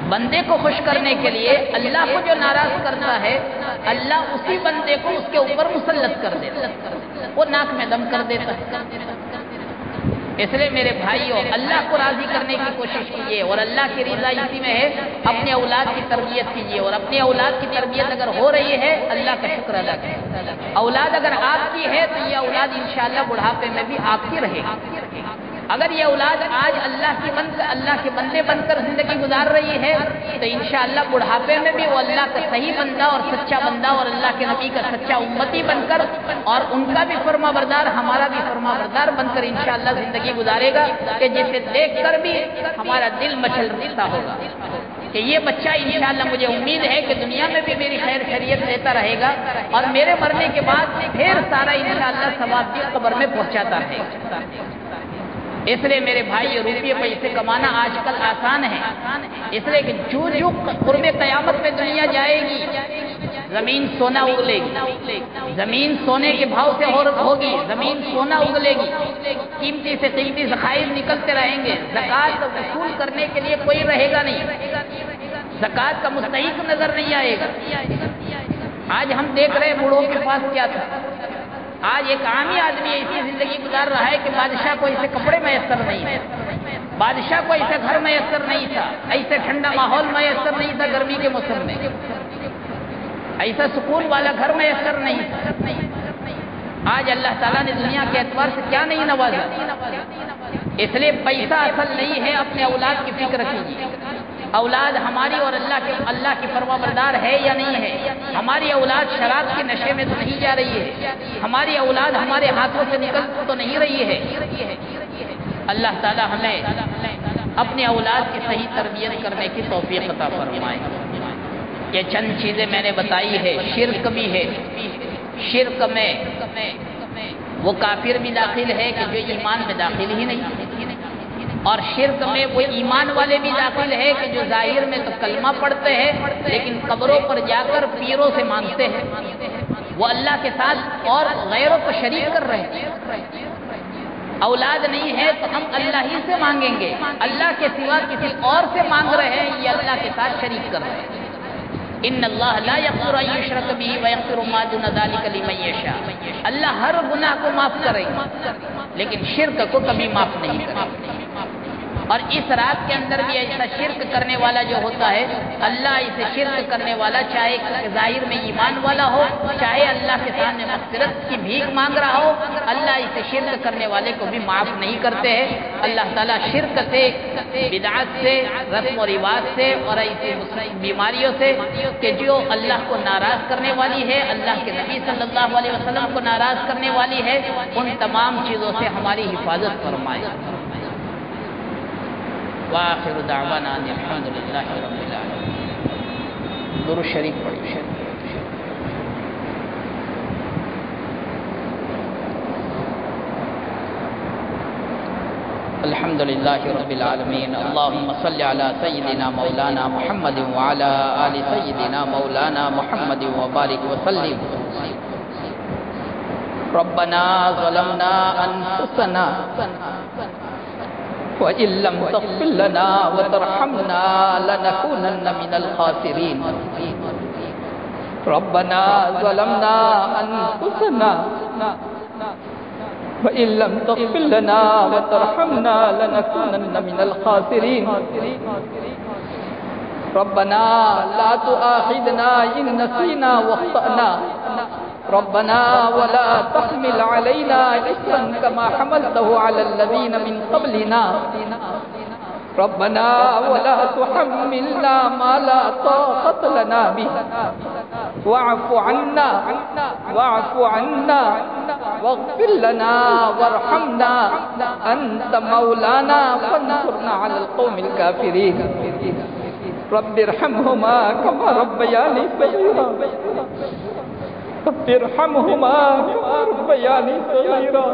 بندے کو خوش کرنے کے لیے اللہ کو جو ناراض کرتا ہے، اللہ اسی بندے کو اس کے اوپر مسلط کر دیتا ہے، وہ ناک میں دم کر دیتا ہے۔ اس لیے میرے بھائیوں، اللہ کو راضی کرنے کی کوشش کیجیے، اور اللہ کی رضا اسی میں ہے، اپنے اولاد کی تربیت کیجیے، اور اپنی اولاد کی تربیت اگر ہو رہی ہے اللہ کا شکر ادا کیجیے۔ اولاد اگر آپ کی ہے تو یہ اولاد انشاءاللہ بڑھاپے میں بھی آپ کی رہے گی۔ اگر یہ اولاد آج اللہ کے بندے بن کر زندگی گزار رہی ہے تو انشاءاللہ بڑھاپے میں بھی وہ اللہ کا صحیح بندہ اور سچا بندہ اور اللہ کے نبی کا سچا امتی بن کر، اور ان کا بھی فرما بردار ہمارا بھی فرما بردار بن کر انشاءاللہ زندگی گزارے گا، کہ جسے دیکھ کر بھی ہمارا دل مچل رہتا ہوگا کہ یہ بچہ انشاءاللہ مجھے امید ہے کہ دنیا میں بھی میری خیر خیریت لیتا رہے گا، اور میرے مرنے کے بعد ڈھیر سارا انشاءاللہ ثواب بھی قبر میں پہنچاتا رہے گا۔ اس لیے میرے بھائی روپیے پیسے کمانا آج کل آسان ہے، اس لیے کہ جو قرب قیامت میں دنیا جائے گی زمین سونا اگلے گی، زمین سونے کے بھاؤ سے ہوگی، زمین سونا اگلے گی، قیمتی سے قیمتی ذخائر نکلتے رہیں گے، زکوٰۃ وصول کرنے کے لیے کوئی رہے گا نہیں، زکوٰۃ کا مستحق نظر نہیں آئے گا۔ آج ہم دیکھ رہے ہیں بوڑھوں کے پاس کیا تھا، آج ایک عامی آدمی ایسی زندگی گزار رہا ہے کہ بادشاہ کو ایسے کپڑے میسر نہیں ہے، بادشاہ کو ایسے گھر میسر نہیں تھا، ایسے ٹھنڈا ماحول میسر نہیں تھا گرمی کے موسم میں، ایسا سکون والا گھر میسر نہیں تھا۔ آج اللہ تعالیٰ نے دنیا کے اعتبار سے کیا نہیں نوازا۔ اس لیے پیسہ اصل نہیں ہے، اپنے اولاد کی فکر کیجیے، اولاد ہماری اور اللہ کی فرما بردار ہے یا نہیں ہے، ہماری اولاد شراب کے نشے میں تو نہیں جا رہی ہے، ہماری اولاد ہمارے ہاتھوں سے نکل تو نہیں رہی ہے۔ اللہ تعالیٰ ہمیں اپنے اولاد کی صحیح تربیت کرنے کی توفیق عطا فرمائے۔ یہ چند چیزیں میں نے بتائی ہے، شرک بھی ہے، شرک میں وہ کافر بھی داخل ہے کہ جو ایمان میں داخل ہی نہیں، اور شرک میں وہ ایمان والے بھی داخل ہے کہ جو ظاہر میں تو کلمہ پڑھتے ہیں لیکن قبروں پر جا کر پیروں سے مانگتے ہیں، وہ اللہ کے ساتھ اور غیروں کو شریک کر رہے ہیں۔ اولاد نہیں ہے تو ہم اللہ ہی سے مانگیں گے، اللہ کے سوا کسی اور سے مانگ رہے ہیں، یہ اللہ کے ساتھ شریک کر رہے ہیں۔ ان اللہ لا یغفر ان یشرک بہ ویغفر ما دون ذلک لمن یشاء، اللہ ہر گناہ کو معاف کرے گا لیکن شرک کو کبھی معاف نہیں کرے گا۔ اور اس رات کے اندر بھی ایسا شرک کرنے والا جو ہوتا ہے، اللہ اسے شرک کرنے والا چاہے ظاہر میں ایمان والا ہو، چاہے اللہ کے سامنے مغفرت کی بھیک مانگ رہا ہو، اللہ اسے شرک کرنے والے کو بھی معاف نہیں کرتے ہیں۔ اللہ تعالیٰ شرک سے، بدعت سے، رسم و رواج سے اور ایسی بیماریوں سے کہ جو اللہ کو ناراض کرنے والی ہے، اللہ کے نبی صلی اللہ علیہ وسلم کو ناراض کرنے والی ہے، ان تمام چیزوں سے ہماری حفاظت فرمائے۔ وآخر دعوانا ان الحمد للہ رب العالمین۔ درود شریف پڑھیے۔ الحمد لله رب العالمين. اللهم صل على سيدنا مولانا محمد وعلى آل سيدنا مولانا محمد وبارك وسلم. ربنا ظلمنا أنفسنا وإن لم تغفر لنا وترحمنا لنكونن من الخاسرين. ربنا ظلمنا أنفسنا وإن لم تغفر لنا وترحمنا لنكونن من الخاسرين. ربنا لا تؤاخذنا إن نسينا واخطأنا. ربنا ولا تحمل علينا إصرا كما حملته على الذين من قبلنا. ربنا ولا تحملنا ما لا طاقة لنا به. واعف عنا واغفر لنا وارحمنا أنت مولانا فانصرنا على القوم الكافرين. رب ارحمهما كما ربياني صغيرا. رب ارحمهما كما ربياني صغيرا.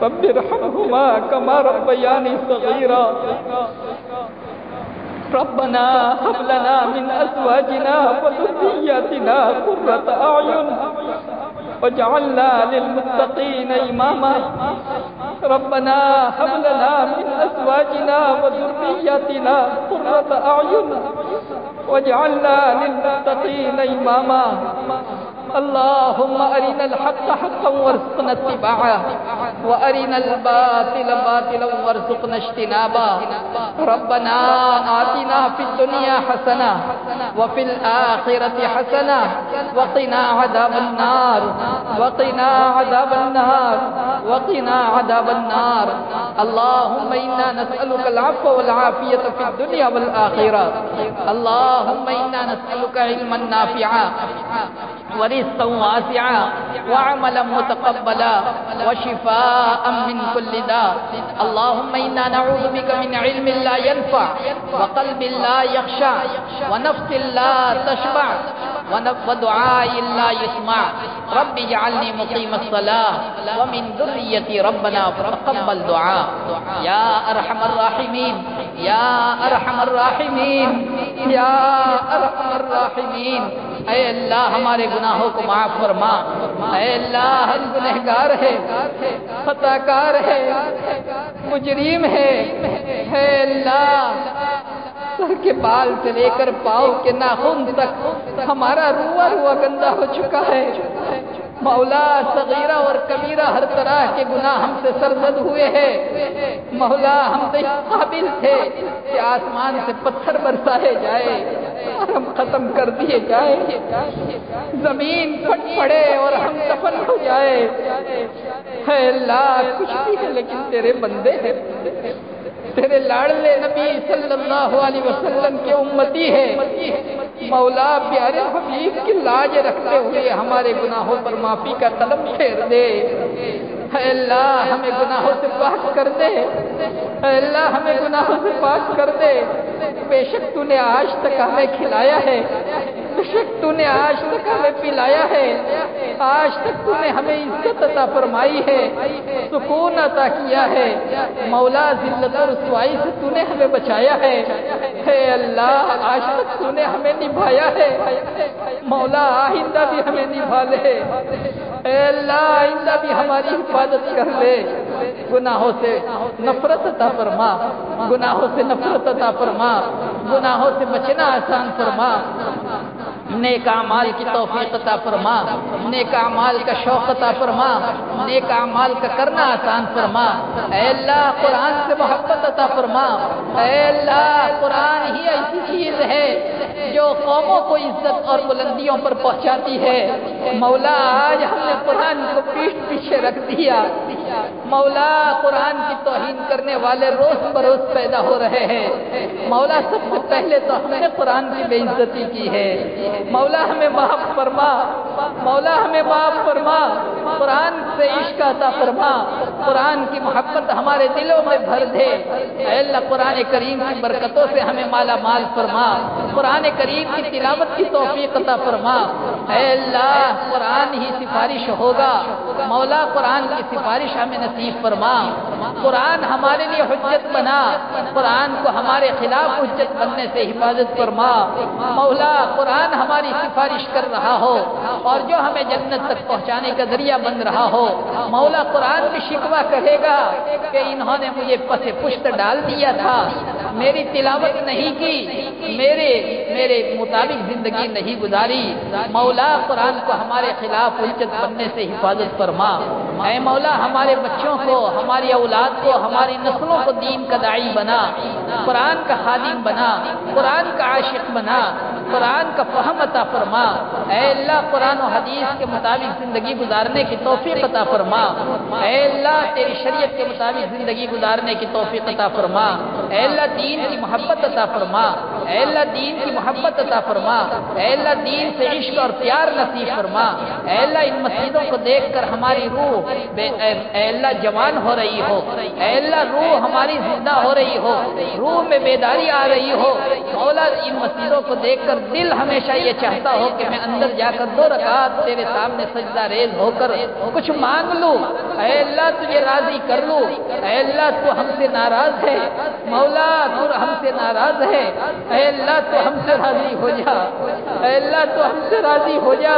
رب ارحمهما كما ربياني صغيرا. ربنا هب لنا من أزواجنا وذرياتنا قرة أعين واجعلنا للمتقين إماما. ربنا هب لنا من أزواجنا وذرياتنا قرة أعين واجعلنا للمتقين إماما. اللهم أرنا الحق حقا وارزقنا اتباعه وأرنا الباطل باطلا وارزقنا اجتنابه. ربنا آتنا في الدنيا حسنة وفي الآخرة حسنة وقنا عذاب النار وقنا عذاب النار وقنا عذاب النار. اللهم إنا نسألك العفو والعافية في الدنيا والآخرة. اللهم إنا نسألك علما نافعا ورزقا واسعا وعملا متقبلا وشفاء من كل داء. اللهم إنا نعوذ بك من علم لا ينفع وقلب لا يخشع ونفس لا تشبع ودعاء لا يسمع. رب اجعلني مقيم الصلاة ومن ذريتي ربنا فتقبل دعاء. یا ارحم الراحمین یا ارحم الراحمین یا ارحم الراحمین. اے اللہ ہمارے گناہوں کو معاف فرما. اے اللہ ہم گنہگار ہے، خطا کار ہے، مجرم ہے. اے اللہ سر کے بال سے لے کر پاؤں کے ناخن تک ہمارا روا گندا ہو چکا ہے. مولا صغیرہ اور کبیرہ ہر طرح کے گناہ ہم سے سرزد ہوئے ہیں. مولا ہم تو اس قابل تھے کہ آسمان سے پتھر برسائے جائے اور ہم ختم کر دیے جائے، زمین پھٹ پڑے اور ہم دفن ہو جائے. اے اللہ کچھ بھی ہے لیکن تیرے بندے ہیں، تیرے لاڈلے نبی صلی اللہ علیہ وسلم کے امتی ہے. مولا پیارے حبیب کی لاج رکھتے ہوئے ہمارے گناہوں پر معافی کا قلم پھیر دے. اے اللہ ہمیں گناہوں سے پاک کر دے. اے اللہ ہمیں گناہوں سے پاک کر دے. بے شک تو نے آج تک ہمیں کھلایا ہے، بے شک تو نے آج تک ہمیں پلایا ہے، آج تک تو نے ہمیں عزت عطا فرمائی ہے، سکون عطا کیا ہے. مولا ذلت اور رسوائی سے تو نے ہمیں بچایا ہے. اے اللہ آج تک تو نے ہمیں نبھایا ہے. مولا آئندہ بھی ہمیں نبھا لے. اے اللہ آئندہ بھی ہماری حفاظت کر لے. گناہوں سے نفرت عطا فرما، گناہوں سے نفرت عطا فرما، گناہوں سے بچنا آسان فرما. نیک اعمال کی توفیق عطا فرما، نیک اعمال کا شوق عطا فرما، نیک اعمال کا کرنا آسان فرما. اے اللہ قرآن سے محبت عطا فرما. اے اللہ قرآن ہی ایسی چیز ہے جو قوموں کو عزت اور بلندیوں پر پہنچاتی ہے. مولا آج ہم نے قرآن کو پیٹھ پیچھے رکھ دیا. مولا قرآن کی توہین کرنے والے روز بروز پیدا ہو رہے ہیں. مولا سب سے پہلے تو ہم نے قرآن کی بے عزتی کی ہے. مولا ہمیں معاف فرما، مولا ہمیں معاف فرما. قرآن سے عشق عطا فرما، قرآن کی محبت ہمارے دلوں میں بھر دے. اے اللہ قرآن کریم کی برکتوں سے ہمیں مالا مال فرما. قرآن کریم کی تلاوت کی توفیق عطا فرما. اے اللہ قرآن ہی سفارش ہوگا. مولا قرآن کی سفارش ہمیں نصیب فرما. قرآن ہمارے لیے حجت بنا، قرآن کو ہمارے خلاف حجت بننے سے حفاظت فرما۔ مولا قرآن ہماری سفارش کر رہا ہو اور جو ہمیں جنت تک پہنچانے کا ذریعہ بن رہا ہو، مولا قرآن بھی شکوہ کہے گا کہ انہوں نے مجھے پس پشت ڈال دیا تھا، میری تلاوت نہیں کی، میرے مطابق زندگی نہیں گزاری۔ مولا قرآن کو ہمارے خلاف حجت بننے سے حفاظت فرما۔ اے مولا ہمارے بچوں کو، ہماری اولاد کو، ہماری نسلوں کو دین کا داعی بنا، قرآن کا خادم بنا، قرآن کا عاشق بنا، قرآن کا فہم عطا فرما۔ اے اللہ قرآن و حدیث کے مطابق زندگی گزارنے کی توفیق عطا فرما۔ اے اللہ تیری شریعت کے مطابق زندگی گزارنے کی توفیق عطا فرما۔ اے اللہ دین کی محبت عطا فرما۔ اے اللہ دین کی محبت عطا فرما۔ اے اللہ دین سے عشق اور پیار نصیب فرما۔ اے اللہ ان مسجدوں کو دیکھ کر ہماری روح اے اللہ جوان ہو رہی ہو، اے اللہ روح ہماری زندہ ہو رہی ہو، روح میں بیداری آ رہی ہو۔ مولا ان مسجدوں کو دیکھ کر دل ہمیشہ یہ چاہتا ہو کہ میں اندر جا کر 2 رکعت تیرے سامنے سجدہ ریز ہو کر کچھ مانگ لوں، اے اللہ تجھے راضی کر لوں۔ اے اللہ تو ہم سے ناراض ہے، مولا تو ہم سے ناراض ہے، اے اللہ تو ہم سے راضی ہو جا، اے اللہ تو ہم سے راضی ہو جا۔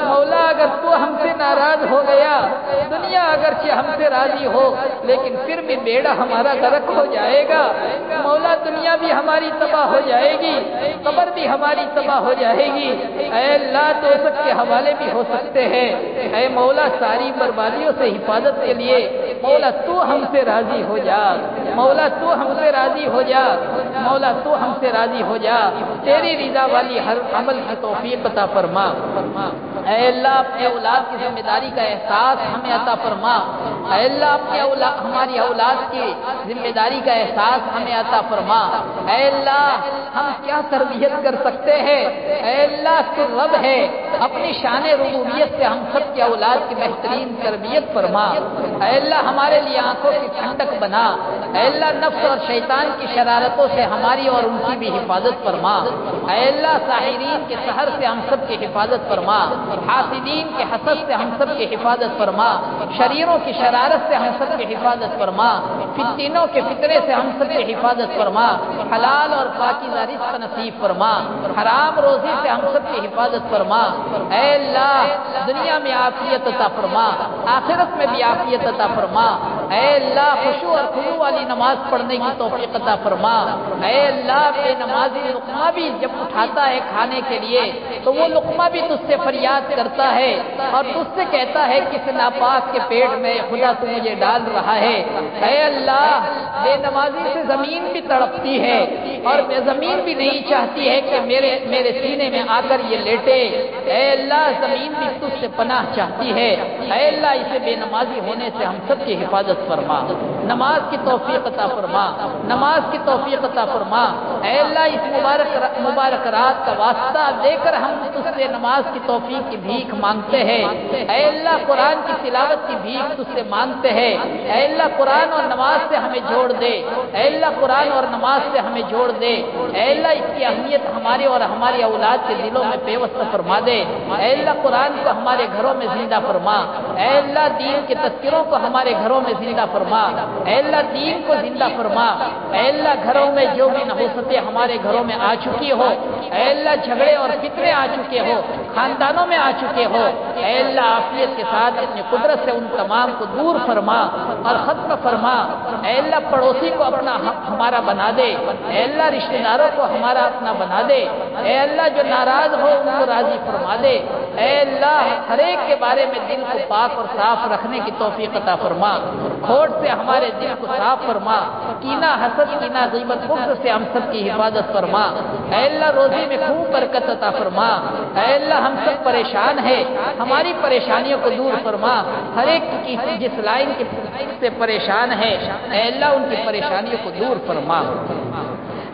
مولا اگر تو ہم سے ناراض ہو گیا، دنیا اگرچہ ہم سے راضی ہو لیکن پھر بھی بیڑا ہمارا غرق ہو جائے گا۔ مولا دنیا بھی ہماری تباہ ہو جائے گی، قبر بھی ہماری تباہ ہو جائے گی۔ اے اللہ تو سب کے حوالے بھی ہو سکتے ہیں۔ اے مولا ساری بربادیوں سے حفاظت کے لیے مولا تو ہم سے راضی ہو جا، مولا تو ہم سے راضی ہو جا، مولا تو ہم سے راضی ہو جا۔ تیری رضا والی ہر عمل کی توفیق عطا فرما۔ اے اللہ اپنے اولاد کی ذمہ داری کا احساس ہمیں عطا فرما۔ اے اللہ ہماری اولاد کی ذمہ داری کا احساس ہمیں عطا فرما۔ اے اللہ ہم کیا تربیت کر سکتے ہیں؟ اے اللہ تو رب ہے، اپنی شان ربوبیت سے ہم سب کی اولاد کی بہترین تربیت فرما۔ اے اللہ ہمارے لیے آنکھوں کی ٹھنڈک بنا۔ اے اللہ نفس اور شیطان کی شرارتوں سے ہماری اور ان کی بھی حفاظت فرما۔ اے اللہ ساحرین کے سحر سے ہم سب کی حفاظت فرما، حاسدین کے حسد سے ہم سب کی حفاظت فرما، شریروں کی شرارت سے ہم سب کی حفاظت فرما، فتنوں کے فتنے سے ہم سب کی حفاظت فرما، حلال اور پاکیزہ رزق نصیب فرما، حرام روزی سے ہم سب کی حفاظت فرما۔ اے اللہ دنیا میں عافیت عطا فرما، آخرت میں بھی عافیت عطا فرما۔ اے اللہ خشوع اور خضوع والی نماز پڑھنے کی توفیق عطا فرما۔ اے اللہ بے نمازی لقمہ بھی جب اٹھاتا ہے کھانے کے لیے تو وہ لقمہ بھی تجھ سے فریاد کرتا ہے اور تجھ سے کہتا ہے کس ناپاک کے پیٹ میں خدا تو مجھے ڈال رہا ہے۔ اے اللہ بے نمازی سے زمین بھی تڑپتی ہے اور زمین بھی نہیں چاہتی ہے کہ میرے سینے میں آ کر یہ لیٹے۔ اے اللہ زمین بھی تجھ سے پناہ چاہتی ہے۔ اے اللہ اسے بے نمازی ہونے سے ہم سب کی حفاظت فرما، نماز کی توفیق عطا فرما، نماز کی توفیق عطا فرما۔ اے اللہ اس مبارک رات کا واسطہ دے کر ہم تجھ سے نماز کی توفیق کی بھیک مانگتے ہیں۔ اے اللہ قرآن کی تلاوت کی بھیک تجھ سے مانگتے ہیں۔ اے اللہ قرآن اور نماز سے ہمیں جوڑ دے، اے اللہ قرآن اور نماز سے ہمیں جوڑ دے۔ اے اللہ اس کی اہمیت ہمارے اور ہماری اولاد کے دلوں میں پیوست فرما دے۔ اے اللہ قرآن کو ہمارے گھروں میں زندہ فرما۔ اے اللہ دین کے تذکروں کو ہمارے گھروں میں زندہ فرما۔ اے اللہ دین کو زندہ فرما۔ اے اللہ گھروں میں جو بھی نحوستیں ہمارے گھروں میں آ چکی ہو، اے اللہ جھگڑے اور فتنے آ چکے ہو، خاندانوں میں آ چکے ہو، اے اللہ عافیت کے ساتھ اپنی قدرت سے ان تمام کو دور فرما اور ختم فرما۔ اے اللہ پڑوسی کو اپنا ہمارا بنا دے، اے اللہ رشتہ داروں کو ہمارا اپنا بنا دے، اے اللہ جو ناراض ہو ان کو راضی فرما دے۔ اے اللہ ہر ایک کے بارے میں دل کو پاک اور صاف رکھنے کی توفیق عطا فرما، کھوٹ سے ہمارے دل کو صاف فرما، کینہ حسد کینہ غیبت بغض سے ہم سب کی حفاظت فرما۔ اے اللہ روزی میں خوب برکت عطا فرما۔ اے اللہ ہم سب پریشان ہیں، ہماری پریشانیوں کو دور فرما۔ ہر ایک کی جس لائن سے پریشان ہے اے اللہ ان کی پریشانیوں کو دور فرما۔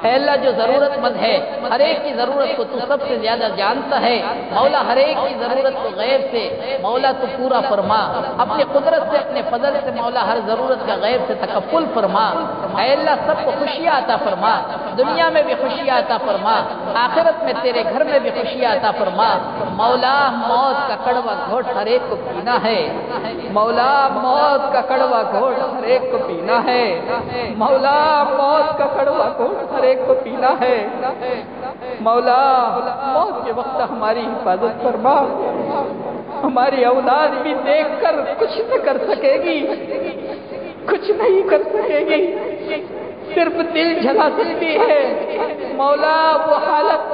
اے اللہ جو ضرورت مند ہے ہر ایک کی ضرورت کو تو سب سے زیادہ جانتا ہے مولا، ہر ایک کی ضرورت کو غیب سے مولا تو پورا فرما، اپنی قدرت سے اپنے فضل سے مولا ہر ضرورت کا غیب سے تکفل فرما۔ اے اللہ سب کو خوشیاں عطا فرما، دنیا میں بھی خوشیاں عطا فرما، آخرت میں تیرے گھر میں بھی خوشیاں عطا فرما۔ مولا موت کا کڑوا گھونٹ ہر ایک کو پینا ہے، مولا موت کا کڑوا گھونٹ ہر ایک کو پینا ہے، مولا موت کا کڑوا گھونٹ ہر ایک کو پینا ہے۔ مولا موت کے وقت ہماری حفاظت فرما، ہماری اولاد بھی دیکھ کر کچھ نہ کر سکے گی، کچھ نہیں کر سکے گی، صرف دل جلا سکتی ہے۔ مولا وہ حالت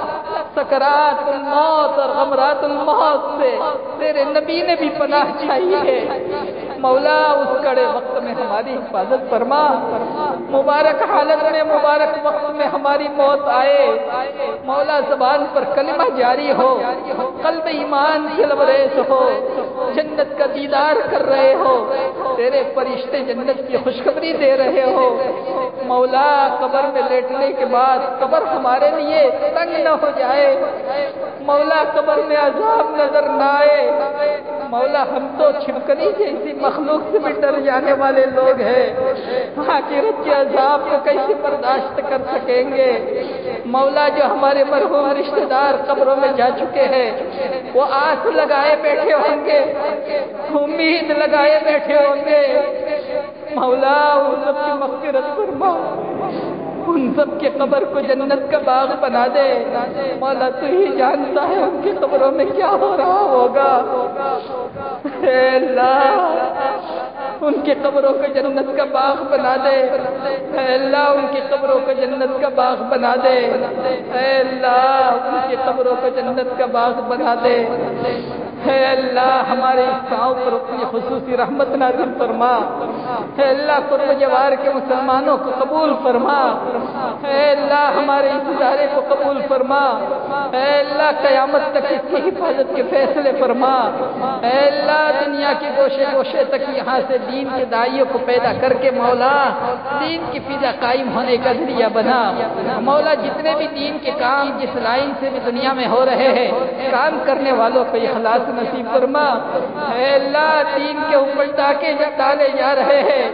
سکرات الموت اور غمرات الموت سے تیرے نبی نے بھی پناہ چاہیے ہے۔ مولا اس کڑے وقت میں ہماری حفاظت فرما، مبارک حالت میں مبارک وقت میں ہماری موت آئے، مولا زبان پر کلمہ جاری ہو، قلب ایمان سے لبریز ہو، جنت کا دیدار کر رہے ہو، تیرے فرشتے جنت کی خوشخبری دے رہے ہو۔ مولا قبر میں لیٹنے کے بعد قبر ہمارے لیے تنگ نہ ہو جائے، مولا قبر میں عذاب نظر نہ آئے۔ مولا ہم تو چھپکلی جیسی مخلوق سے بھی ڈر جانے والے لوگ ہیں، آخرت کے عذاب کو کیسے برداشت کر سکیں گے؟ مولا جو ہمارے مرحوم رشتہ دار قبروں میں جا چکے ہیں وہ آس لگائے بیٹھے ہوں گے، امید لگائے بیٹھے ہوں گے، مولا ان سب کی مغفرت فرما، ان سب کے قبر کو جنت کا باغ بنا دے۔ مولا تو ہی جانتا ہے ان کی قبروں میں کیا ہو رہا ہوگا۔ اے اللہ ان کی قبروں کو جنت کا باغ بنا دے، اے اللہ ان کی قبروں کو جنت کا باغ بنا دے، اے اللہ ان کی قبروں کو جنت کا باغ بنا دے۔ اے اللہ ہمارے اس گاؤں پر اپنی خصوصی رحمت نازل فرما، اے اللہ قرب جوار کے مسلمانوں کو قبول فرما، اے اللہ ہمارے اس ادارے کو قبول فرما، اے اللہ قیامت تک اس کی حفاظت کے فیصلے فرما، اے اللہ دنیا کے گوشے گوشے تک یہاں سے دین کے داعیوں کو پیدا کر کے مولا دین کی فضا قائم ہونے کا ذریعہ بنا۔ مولا جتنے بھی دین کے کام جس لائن سے بھی دنیا میں ہو رہے ہیں کام کرنے والوں کو اخلاص نصیب فرما۔ اے اللہ دین کے اوپر ڈاکے ڈالے جا رہے ہیں،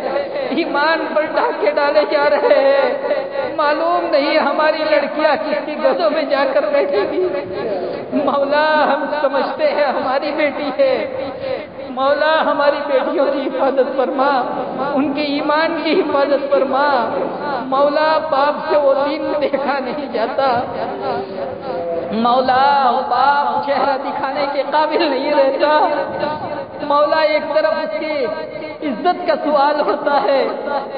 ایمان پر ڈاکے ڈالے جا رہے ہیں، معلوم نہیں ہماری لڑکیاں کس کی گودوں میں جا کر بیٹھے گی۔ مولا ہم سمجھتے ہیں ہماری بیٹی ہے، مولا ہماری بیٹیوں کی حفاظت فرما، ان کے ایمان کی حفاظت فرما۔ مولا باپ سے وہ دین دیکھا نہیں جاتا، مولا باپ چہرہ دکھانے کے قابل نہیں رہتا، مولا ایک طرف اس کی عزت کا سوال ہوتا ہے،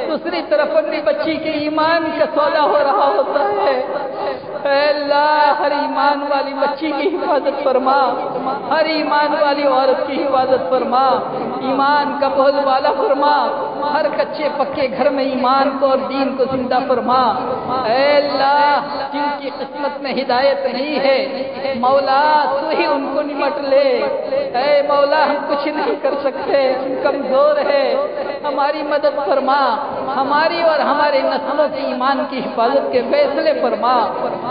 دوسری طرف اپنی بچی کے ایمان کا سودا ہو رہا ہوتا ہے۔ اے اللہ ہر ایمان والی بچی کی حفاظت فرما، ہر ایمان والی عورت کی حفاظت فرما، ایمان کا بول بالا فرما، ہر کچے پکے گھر میں ایمان کو اور دین کو زندہ فرما۔ اے اللہ جن کی قسمت میں ہدایت نہیں ہے مولا تو ہی ان کو نمٹ لے۔ اے مولا ہم کچھ نہیں کر سکتے، ہم کمزور ہے، ہماری مدد فرما، ہماری اور ہمارے نسلوں کی ایمان کی حفاظت کے فیصلے فرما۔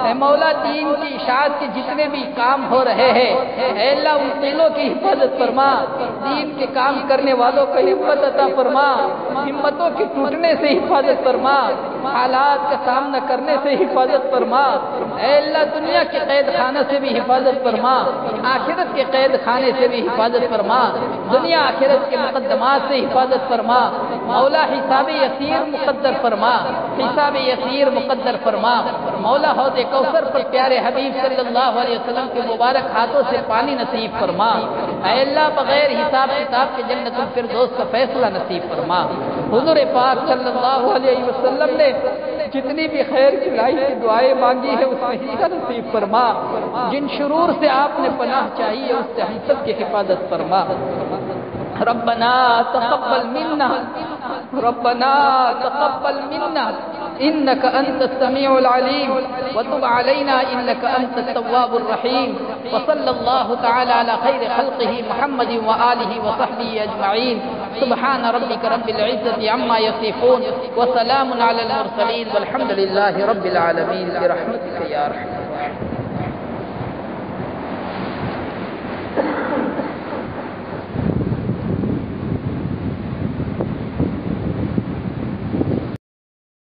اے مولا دین کی اشاعت کے جتنے بھی کام ہو رہے ہیں اے اللہ ان دلوں کی حفاظت فرما، دین کے کام کرنے والوں کو ہمت عطا فرما، ہمتوں کے ٹوٹنے سے حفاظت فرما، حالات کا سامنا کرنے سے حفاظت فرما۔ اے اللہ دنیا کے قید خانہ سے بھی حفاظت فرما، آخرت کے قید خانے سے بھی حفاظت فرما، دنیا آخرت کے مقدمات سے حفاظت فرما۔ مولا حساب یسیر مقدر فرما، حساب یسیر مقدر فرما۔ مولا حوض کوثر پر پیارے حبیب صلی اللہ علیہ وسلم کے مبارک ہاتھوں سے پانی نصیب فرما۔ اے اللہ بغیر حساب کتاب کے جنت الفردوس کا فیصلہ نصیب فرما۔ حضور پاک صلی اللہ علیہ وسلم نے جتنی بھی خیر کھلائی کی دعائیں مانگی ہے اس میں حصہ نصیب فرما، جن شرور سے آپ نے پناہ چاہیے اس سے ہم سب کی حفاظت فرما۔ ربنا تقبل منا، ربنا تقبل منا إنك أنت السميع العليم وتب علينا إنك أنت التواب الرحيم. وصلى الله تعالى على خير خلقه محمد وآله وصحبه أجمعين. سبحان ربك رب العزة عما يصفون وسلام على المرسلين والحمد لله رب العالمين برحمتك يا أرحم.